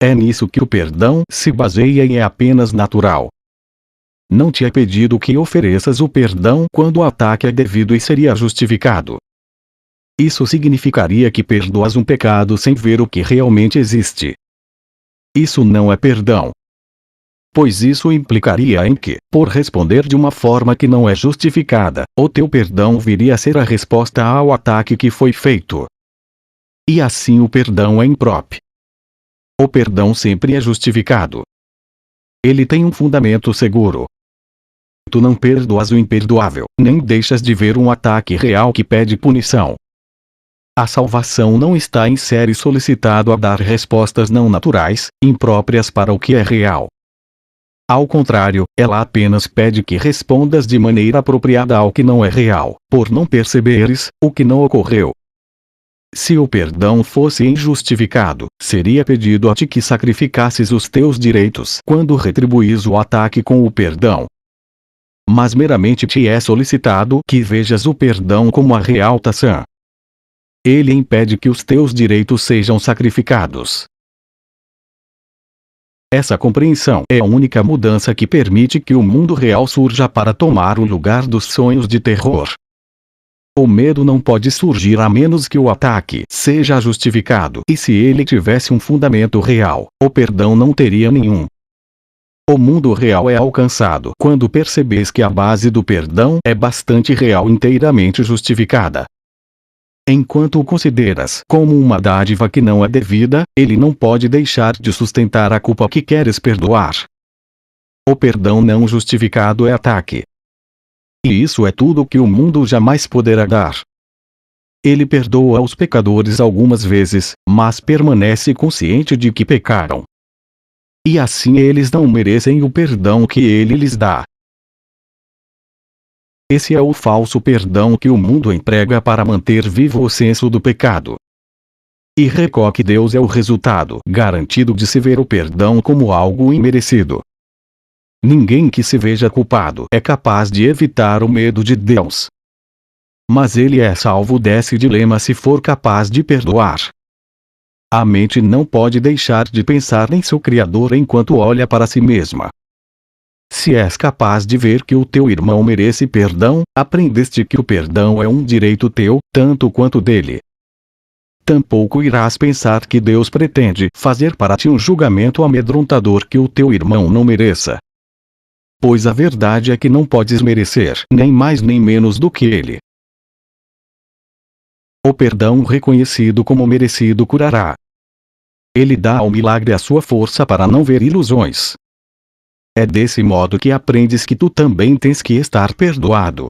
É nisso que o perdão se baseia e é apenas natural. Não te é pedido que ofereças o perdão quando o ataque é devido e seria justificado. Isso significaria que perdoas um pecado sem ver o que realmente existe. Isso não é perdão. Pois isso implicaria em que, por responder de uma forma que não é justificada, o teu perdão viria a ser a resposta ao ataque que foi feito. E assim o perdão é impróprio. O perdão sempre é justificado. Ele tem um fundamento seguro. Tu não perdoas o imperdoável, nem deixas de ver um ataque real que pede punição. A salvação não está em ser solicitado a dar respostas não naturais, impróprias para o que é real. Ao contrário, ela apenas pede que respondas de maneira apropriada ao que não é real, por não perceberes o que não ocorreu. Se o perdão fosse injustificado, seria pedido a ti que sacrificasses os teus direitos quando retribuís o ataque com o perdão. Mas meramente te é solicitado que vejas o perdão como a real tação. Ele impede que os teus direitos sejam sacrificados. Essa compreensão é a única mudança que permite que o mundo real surja para tomar o lugar dos sonhos de terror. O medo não pode surgir a menos que o ataque seja justificado, e se ele tivesse um fundamento real, o perdão não teria nenhum. O mundo real é alcançado quando percebes que a base do perdão é bastante real, inteiramente justificada. Enquanto o consideras como uma dádiva que não é devida, ele não pode deixar de sustentar a culpa que queres perdoar. O perdão não justificado é ataque. E isso é tudo que o mundo jamais poderá dar. Ele perdoa os pecadores algumas vezes, mas permanece consciente de que pecaram. E assim eles não merecem o perdão que ele lhes dá. Esse é o falso perdão que o mundo emprega para manter vivo o senso do pecado. E recorre que Deus é o resultado garantido de se ver o perdão como algo imerecido. Ninguém que se veja culpado é capaz de evitar o medo de Deus. Mas ele é salvo desse dilema se for capaz de perdoar. A mente não pode deixar de pensar em seu Criador enquanto olha para si mesma. Se és capaz de ver que o teu irmão merece perdão, aprendeste que o perdão é um direito teu, tanto quanto dele. Tampouco irás pensar que Deus pretende fazer para ti um julgamento amedrontador que o teu irmão não mereça. Pois a verdade é que não podes merecer nem mais nem menos do que ele. O perdão reconhecido como merecido curará. Ele dá ao milagre a sua força para não ver ilusões. É desse modo que aprendes que tu também tens que estar perdoado.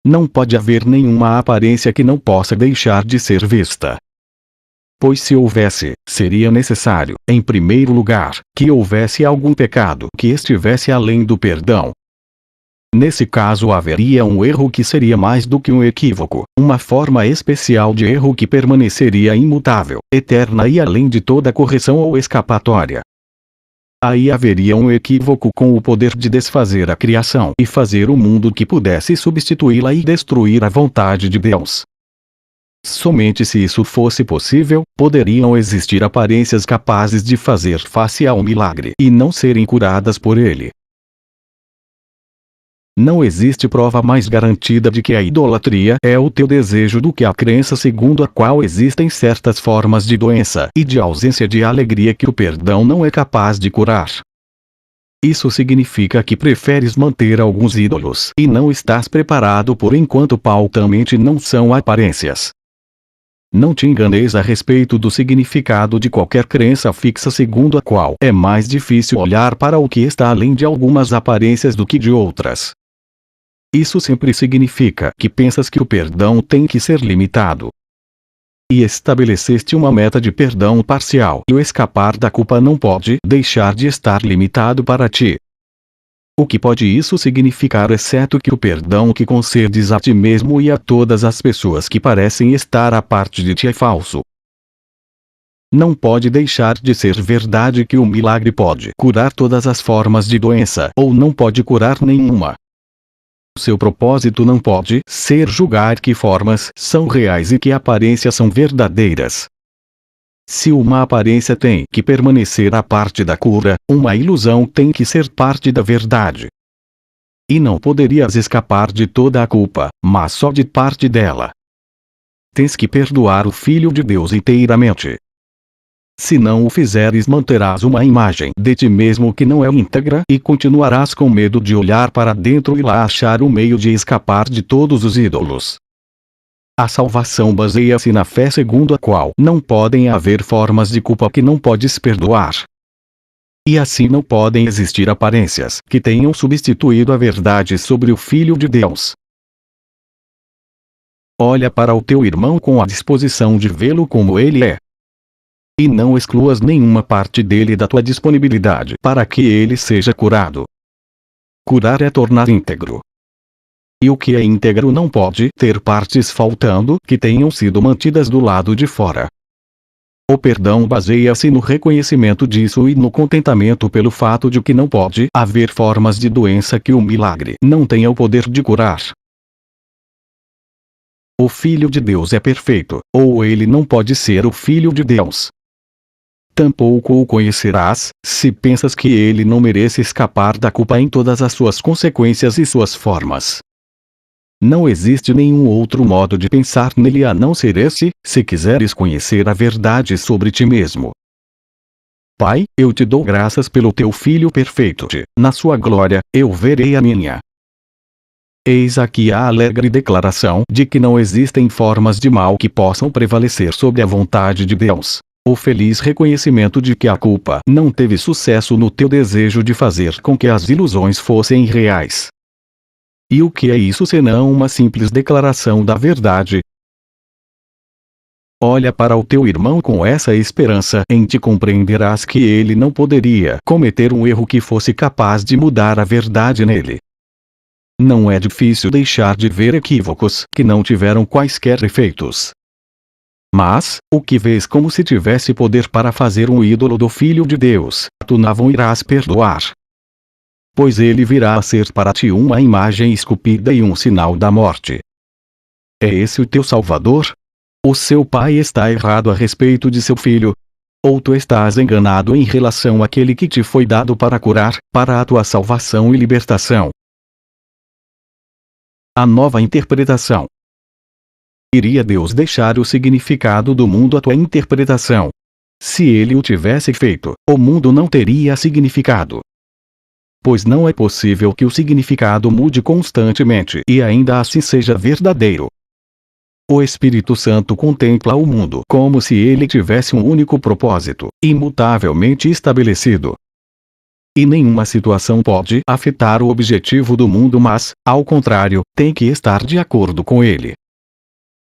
Não pode haver nenhuma aparência que não possa deixar de ser vista. Pois se houvesse, seria necessário, em primeiro lugar, que houvesse algum pecado que estivesse além do perdão. Nesse caso haveria um erro que seria mais do que um equívoco, uma forma especial de erro que permaneceria imutável, eterna e além de toda correção ou escapatória. Aí haveria um equívoco com o poder de desfazer a criação e fazer o mundo que pudesse substituí-la e destruir a vontade de Deus. Somente se isso fosse possível, poderiam existir aparências capazes de fazer face ao milagre e não serem curadas por ele. Não existe prova mais garantida de que a idolatria é o teu desejo do que a crença segundo a qual existem certas formas de doença e de ausência de alegria que o perdão não é capaz de curar. Isso significa que preferes manter alguns ídolos e não estás preparado por enquanto pautamente não são aparências. Não te enganeis a respeito do significado de qualquer crença fixa segundo a qual é mais difícil olhar para o que está além de algumas aparências do que de outras. Isso sempre significa que pensas que o perdão tem que ser limitado. E estabeleceste uma meta de perdão parcial e o escapar da culpa não pode deixar de estar limitado para ti. O que pode isso significar exceto que o perdão que concedes a ti mesmo e a todas as pessoas que parecem estar à parte de ti é falso? Não pode deixar de ser verdade que o milagre pode curar todas as formas de doença ou não pode curar nenhuma. Seu propósito não pode ser julgar que formas são reais e que aparências são verdadeiras. Se uma aparência tem que permanecer à parte da cura, uma ilusão tem que ser parte da verdade. E não poderias escapar de toda a culpa, mas só de parte dela. Tens que perdoar o Filho de Deus inteiramente. Se não o fizeres, manterás uma imagem de ti mesmo que não é íntegra e continuarás com medo de olhar para dentro e lá achar um meio de escapar de todos os ídolos. A salvação baseia-se na fé segundo a qual não podem haver formas de culpa que não podes perdoar. E assim não podem existir aparências que tenham substituído a verdade sobre o Filho de Deus. Olha para o teu irmão com a disposição de vê-lo como ele é. E não excluas nenhuma parte dele da tua disponibilidade para que ele seja curado. Curar é tornar íntegro. E o que é íntegro não pode ter partes faltando que tenham sido mantidas do lado de fora. O perdão baseia-se no reconhecimento disso e no contentamento pelo fato de que não pode haver formas de doença que o milagre não tenha o poder de curar. O Filho de Deus é perfeito, ou ele não pode ser o Filho de Deus. Tampouco o conhecerás, se pensas que ele não merece escapar da culpa em todas as suas consequências e suas formas. Não existe nenhum outro modo de pensar nele a não ser esse, se quiseres conhecer a verdade sobre ti mesmo. Pai, eu te dou graças pelo teu Filho perfeito. Na sua glória, eu verei a minha. Eis aqui a alegre declaração de que não existem formas de mal que possam prevalecer sobre a vontade de Deus. O feliz reconhecimento de que a culpa não teve sucesso no teu desejo de fazer com que as ilusões fossem reais. E o que é isso senão uma simples declaração da verdade? Olha para o teu irmão com essa esperança em te compreenderás que ele não poderia cometer um erro que fosse capaz de mudar a verdade nele. Não é difícil deixar de ver equívocos que não tiveram quaisquer efeitos. Mas, o que vês como se tivesse poder para fazer um ídolo do Filho de Deus, tu não irás perdoar. Pois ele virá a ser para ti uma imagem esculpida e um sinal da morte. É esse o teu Salvador? O seu pai está errado a respeito de seu filho? Ou tu estás enganado em relação àquele que te foi dado para curar, para a tua salvação e libertação? A nova interpretação. Iria Deus deixar o significado do mundo à tua interpretação? Se ele o tivesse feito, o mundo não teria significado. Pois não é possível que o significado mude constantemente e ainda assim seja verdadeiro. O Espírito Santo contempla o mundo como se ele tivesse um único propósito, imutavelmente estabelecido. E nenhuma situação pode afetar o objetivo do mundo, mas, ao contrário, tem que estar de acordo com ele.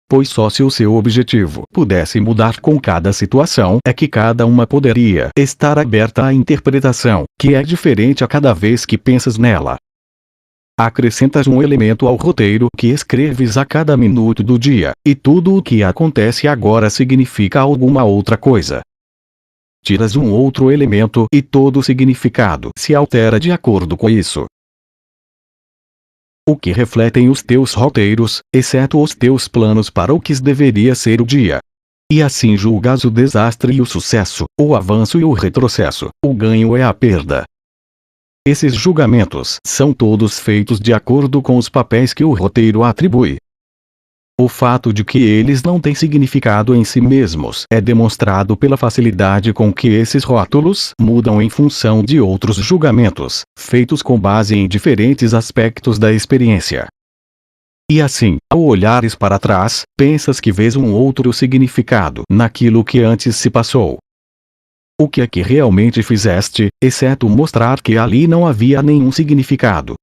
Pois só se o seu objetivo pudesse mudar com cada situação é que cada uma poderia estar aberta à interpretação, que é diferente a cada vez que pensas nela. Acrescentas um elemento ao roteiro que escreves a cada minuto do dia, e tudo o que acontece agora significa alguma outra coisa. Tiras um outro elemento e todo o significado se altera de acordo com isso. O que refletem os teus roteiros, exceto os teus planos para o que deveria ser o dia. E assim julgas o desastre e o sucesso, o avanço e o retrocesso, o ganho e a perda. Esses julgamentos são todos feitos de acordo com os papéis que o roteiro atribui. O fato de que eles não têm significado em si mesmos é demonstrado pela facilidade com que esses rótulos mudam em função de outros julgamentos, feitos com base em diferentes aspectos da experiência. E assim, ao olhares para trás, pensas que vês um outro significado naquilo que antes se passou. O que é que realmente fizeste, exceto mostrar que ali não havia nenhum significado?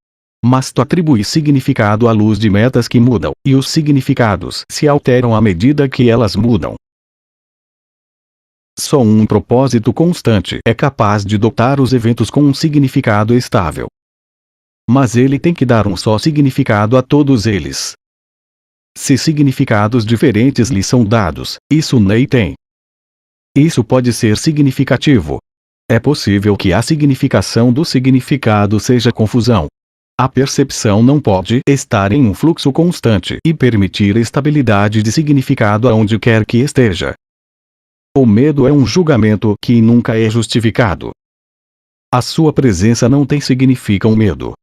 Mas tu atribuis significado à luz de metas que mudam, e os significados se alteram à medida que elas mudam. Só um propósito constante é capaz de dotar os eventos com um significado estável. Mas ele tem que dar um só significado a todos eles. Se significados diferentes lhe são dados, isso nem tem. Isso pode ser significativo. É possível que a significação do significado seja confusão. A percepção não pode estar em um fluxo constante e permitir estabilidade de significado aonde quer que esteja. O medo é um julgamento que nunca é justificado. A sua presença não tem significa um medo.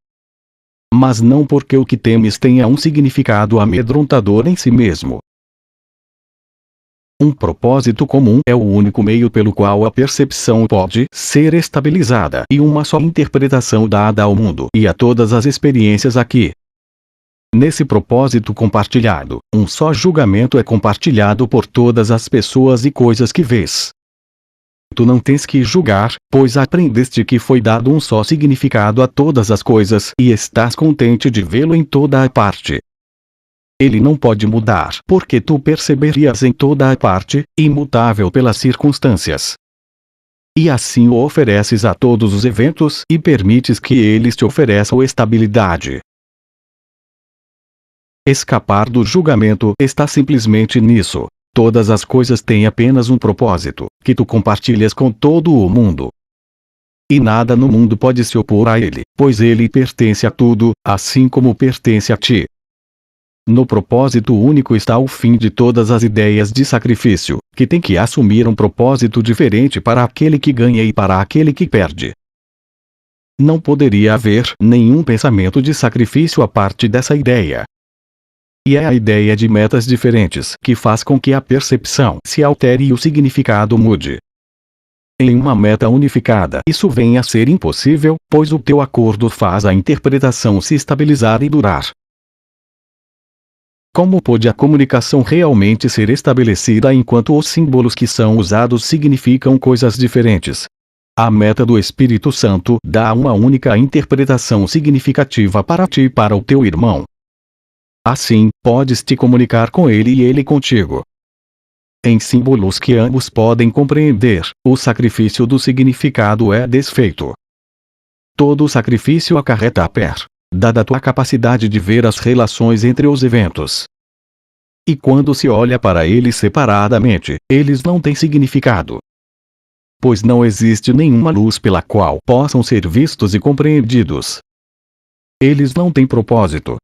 Mas não porque o que temes tenha um significado amedrontador em si mesmo. Um propósito comum é o único meio pelo qual a percepção pode ser estabilizada e uma só interpretação dada ao mundo e a todas as experiências aqui. Nesse propósito compartilhado, um só julgamento é compartilhado por todas as pessoas e coisas que vês. Tu não tens que julgar, pois aprendeste que foi dado um só significado a todas as coisas e estás contente de vê-lo em toda a parte. Ele não pode mudar porque tu perceberias em toda a parte, imutável pelas circunstâncias. E assim o ofereces a todos os eventos e permites que eles te ofereçam estabilidade. Escapar do julgamento está simplesmente nisso. Todas as coisas têm apenas um propósito, que tu compartilhas com todo o mundo. E nada no mundo pode se opor a ele, pois ele pertence a tudo, assim como pertence a ti. No propósito único está o fim de todas as ideias de sacrifício, que tem que assumir um propósito diferente para aquele que ganha e para aquele que perde. Não poderia haver nenhum pensamento de sacrifício a parte dessa ideia. E é a ideia de metas diferentes que faz com que a percepção se altere e o significado mude. Em uma meta unificada isso vem a ser impossível, pois o teu acordo faz a interpretação se estabilizar e durar. Como pode a comunicação realmente ser estabelecida enquanto os símbolos que são usados significam coisas diferentes? A meta do Espírito Santo dá uma única interpretação significativa para ti e para o teu irmão. Assim, podes te comunicar com ele e ele contigo. Em símbolos que ambos podem compreender, o sacrifício do significado é desfeito. Todo sacrifício acarreta a perda, dada a tua capacidade de ver as relações entre os eventos. E quando se olha para eles separadamente, eles não têm significado. Pois não existe nenhuma luz pela qual possam ser vistos e compreendidos. Eles não têm propósito.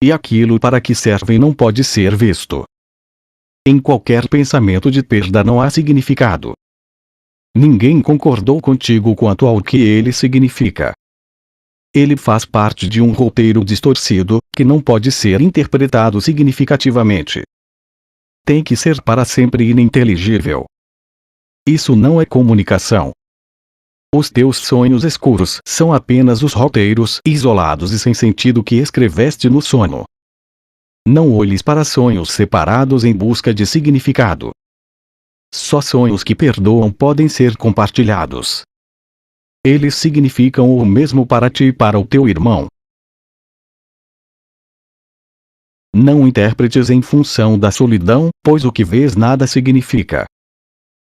E aquilo para que servem não pode ser visto. Em qualquer pensamento de perda não há significado. Ninguém concordou contigo quanto ao que ele significa. Ele faz parte de um roteiro distorcido, que não pode ser interpretado significativamente. Tem que ser para sempre ininteligível. Isso não é comunicação. Os teus sonhos escuros são apenas os roteiros isolados e sem sentido que escreveste no sono. Não olhes para sonhos separados em busca de significado. Só sonhos que perdoam podem ser compartilhados. Eles significam o mesmo para ti e para o teu irmão. Não interpretes em função da solidão, pois o que vês nada significa.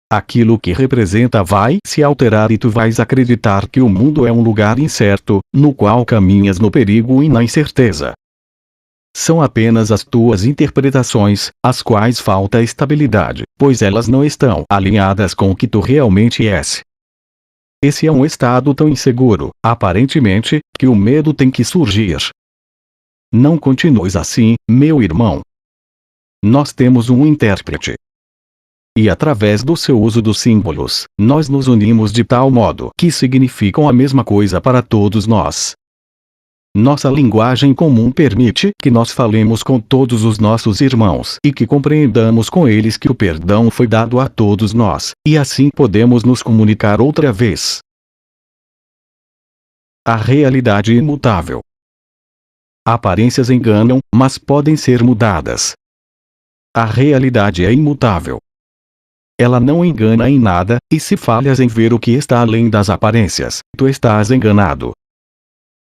Aquilo que representa vai se alterar e tu vais acreditar que o mundo é um lugar incerto, no qual caminhas no perigo e na incerteza. São apenas as tuas interpretações, às quais falta estabilidade, pois elas não estão alinhadas com o que tu realmente és. Esse é um estado tão inseguro, aparentemente, que o medo tem que surgir. Não continues assim, meu irmão. Nós temos um intérprete. E através do seu uso dos símbolos, nós nos unimos de tal modo que significam a mesma coisa para todos nós. Nossa linguagem comum permite que nós falemos com todos os nossos irmãos e que compreendamos com eles que o perdão foi dado a todos nós, e assim podemos nos comunicar outra vez. A realidade imutável. Aparências enganam, mas podem ser mudadas. A realidade é imutável. Ela não engana em nada, e se falhas em ver o que está além das aparências, tu estás enganado.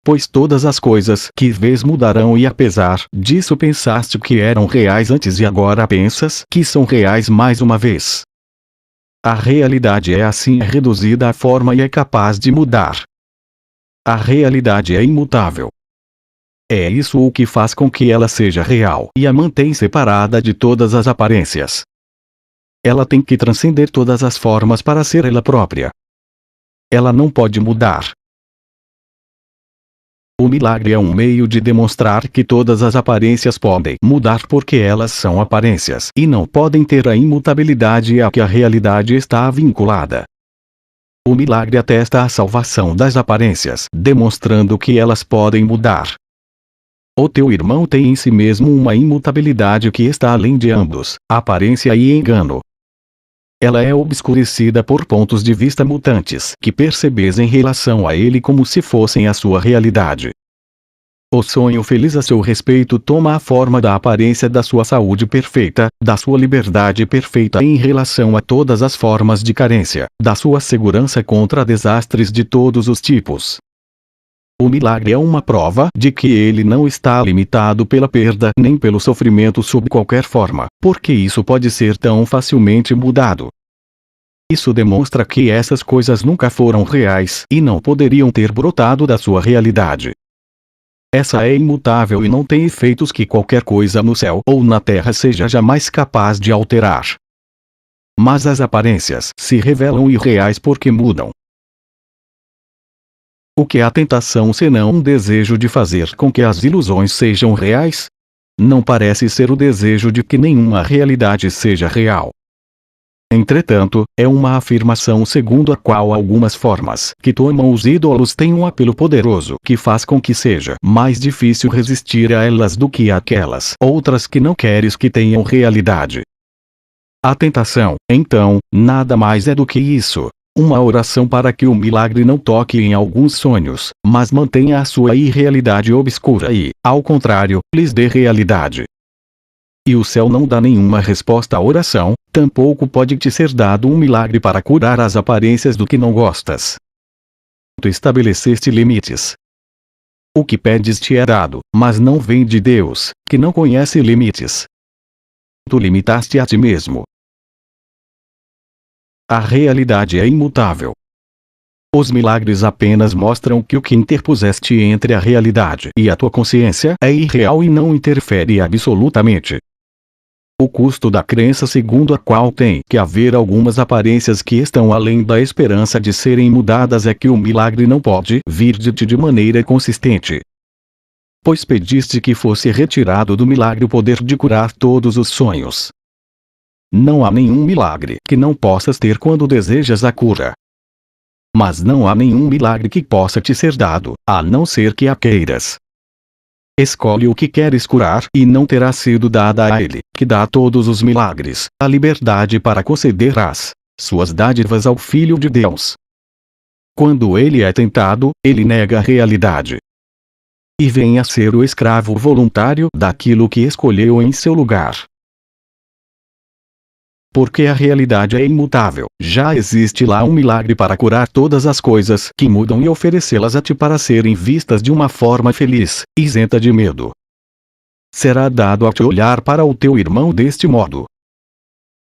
Pois todas as coisas que vês mudarão e apesar disso pensaste que eram reais antes e agora pensas que são reais mais uma vez. A realidade é assim reduzida à forma e é capaz de mudar. A realidade é imutável. É isso o que faz com que ela seja real e a mantém separada de todas as aparências. Ela tem que transcender todas as formas para ser ela própria. Ela não pode mudar. O milagre é um meio de demonstrar que todas as aparências podem mudar porque elas são aparências e não podem ter a imutabilidade a que a realidade está vinculada. O milagre atesta a salvação das aparências, demonstrando que elas podem mudar. O teu irmão tem em si mesmo uma imutabilidade que está além de ambos, aparência e engano. Ela é obscurecida por pontos de vista mutantes que percebes em relação a ele como se fossem a sua realidade. O sonho feliz a seu respeito toma a forma da aparência da sua saúde perfeita, da sua liberdade perfeita em relação a todas as formas de carência, da sua segurança contra desastres de todos os tipos. O milagre é uma prova de que ele não está limitado pela perda nem pelo sofrimento sob qualquer forma, porque isso pode ser tão facilmente mudado. Isso demonstra que essas coisas nunca foram reais e não poderiam ter brotado da sua realidade. Essa é imutável e não tem efeitos que qualquer coisa no céu ou na terra seja jamais capaz de alterar. Mas as aparências se revelam irreais porque mudam. O que é a tentação senão um desejo de fazer com que as ilusões sejam reais? Não parece ser o desejo de que nenhuma realidade seja real. Entretanto, é uma afirmação segundo a qual algumas formas que tomam os ídolos têm um apelo poderoso que faz com que seja mais difícil resistir a elas do que àquelas outras que não queres que tenham realidade. A tentação, então, nada mais é do que isso. Uma oração para que o milagre não toque em alguns sonhos, mas mantenha a sua irrealidade obscura e, ao contrário, lhes dê realidade. E o céu não dá nenhuma resposta à oração, tampouco pode te ser dado um milagre para curar as aparências do que não gostas. Tu estabeleceste limites. O que pedes te é dado, mas não vem de Deus, que não conhece limites. Tu limitaste a ti mesmo. A realidade é imutável. Os milagres apenas mostram que o que interpuseste entre a realidade e a tua consciência é irreal e não interfere absolutamente. O custo da crença segundo a qual tem que haver algumas aparências que estão além da esperança de serem mudadas é que o milagre não pode vir de ti de maneira consistente. Pois pediste que fosse retirado do milagre o poder de curar todos os sonhos. Não há nenhum milagre que não possas ter quando desejas a cura. Mas não há nenhum milagre que possa te ser dado, a não ser que a queiras. Escolhe o que queres curar e não terá sido dada a ele, que dá todos os milagres, a liberdade para conceder as suas dádivas ao Filho de Deus. Quando ele é tentado, ele nega a realidade. E vem a ser o escravo voluntário daquilo que escolheu em seu lugar. Porque a realidade é imutável, já existe lá um milagre para curar todas as coisas que mudam e oferecê-las a ti para serem vistas de uma forma feliz, isenta de medo. Será dado a te olhar para o teu irmão deste modo.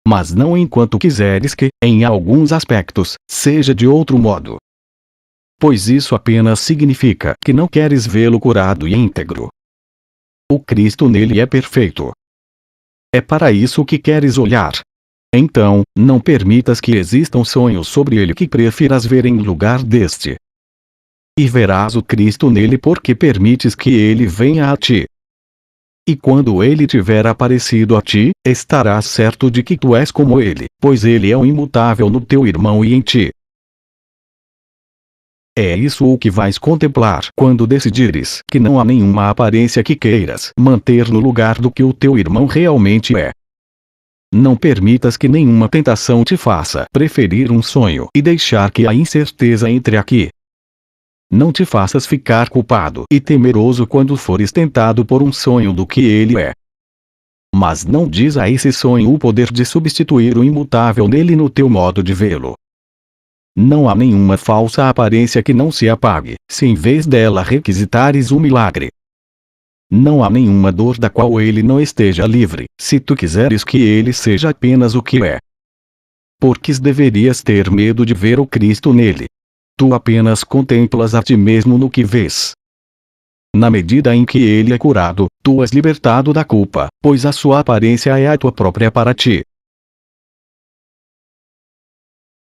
Mas não enquanto quiseres que, em alguns aspectos, seja de outro modo. Pois isso apenas significa que não queres vê-lo curado e íntegro. O Cristo nele é perfeito. É para isso que queres olhar. Então, não permitas que existam sonhos sobre ele que prefiras ver em lugar deste. E verás o Cristo nele porque permites que ele venha a ti. E quando ele tiver aparecido a ti, estarás certo de que tu és como ele, pois ele é o imutável no teu irmão e em ti. É isso o que vais contemplar quando decidires que não há nenhuma aparência que queiras manter no lugar do que o teu irmão realmente é. Não permitas que nenhuma tentação te faça preferir um sonho e deixar que a incerteza entre aqui. Não te faças ficar culpado e temeroso quando fores tentado por um sonho do que ele é. Mas não diz a esse sonho o poder de substituir o imutável nele no teu modo de vê-lo. Não há nenhuma falsa aparência que não se apague, se em vez dela requisitares um milagre. Não há nenhuma dor da qual ele não esteja livre, se tu quiseres que ele seja apenas o que é. Porque deverias ter medo de ver o Cristo nele. Tu apenas contemplas a ti mesmo no que vês. Na medida em que ele é curado, tu és libertado da culpa, pois a sua aparência é a tua própria para ti.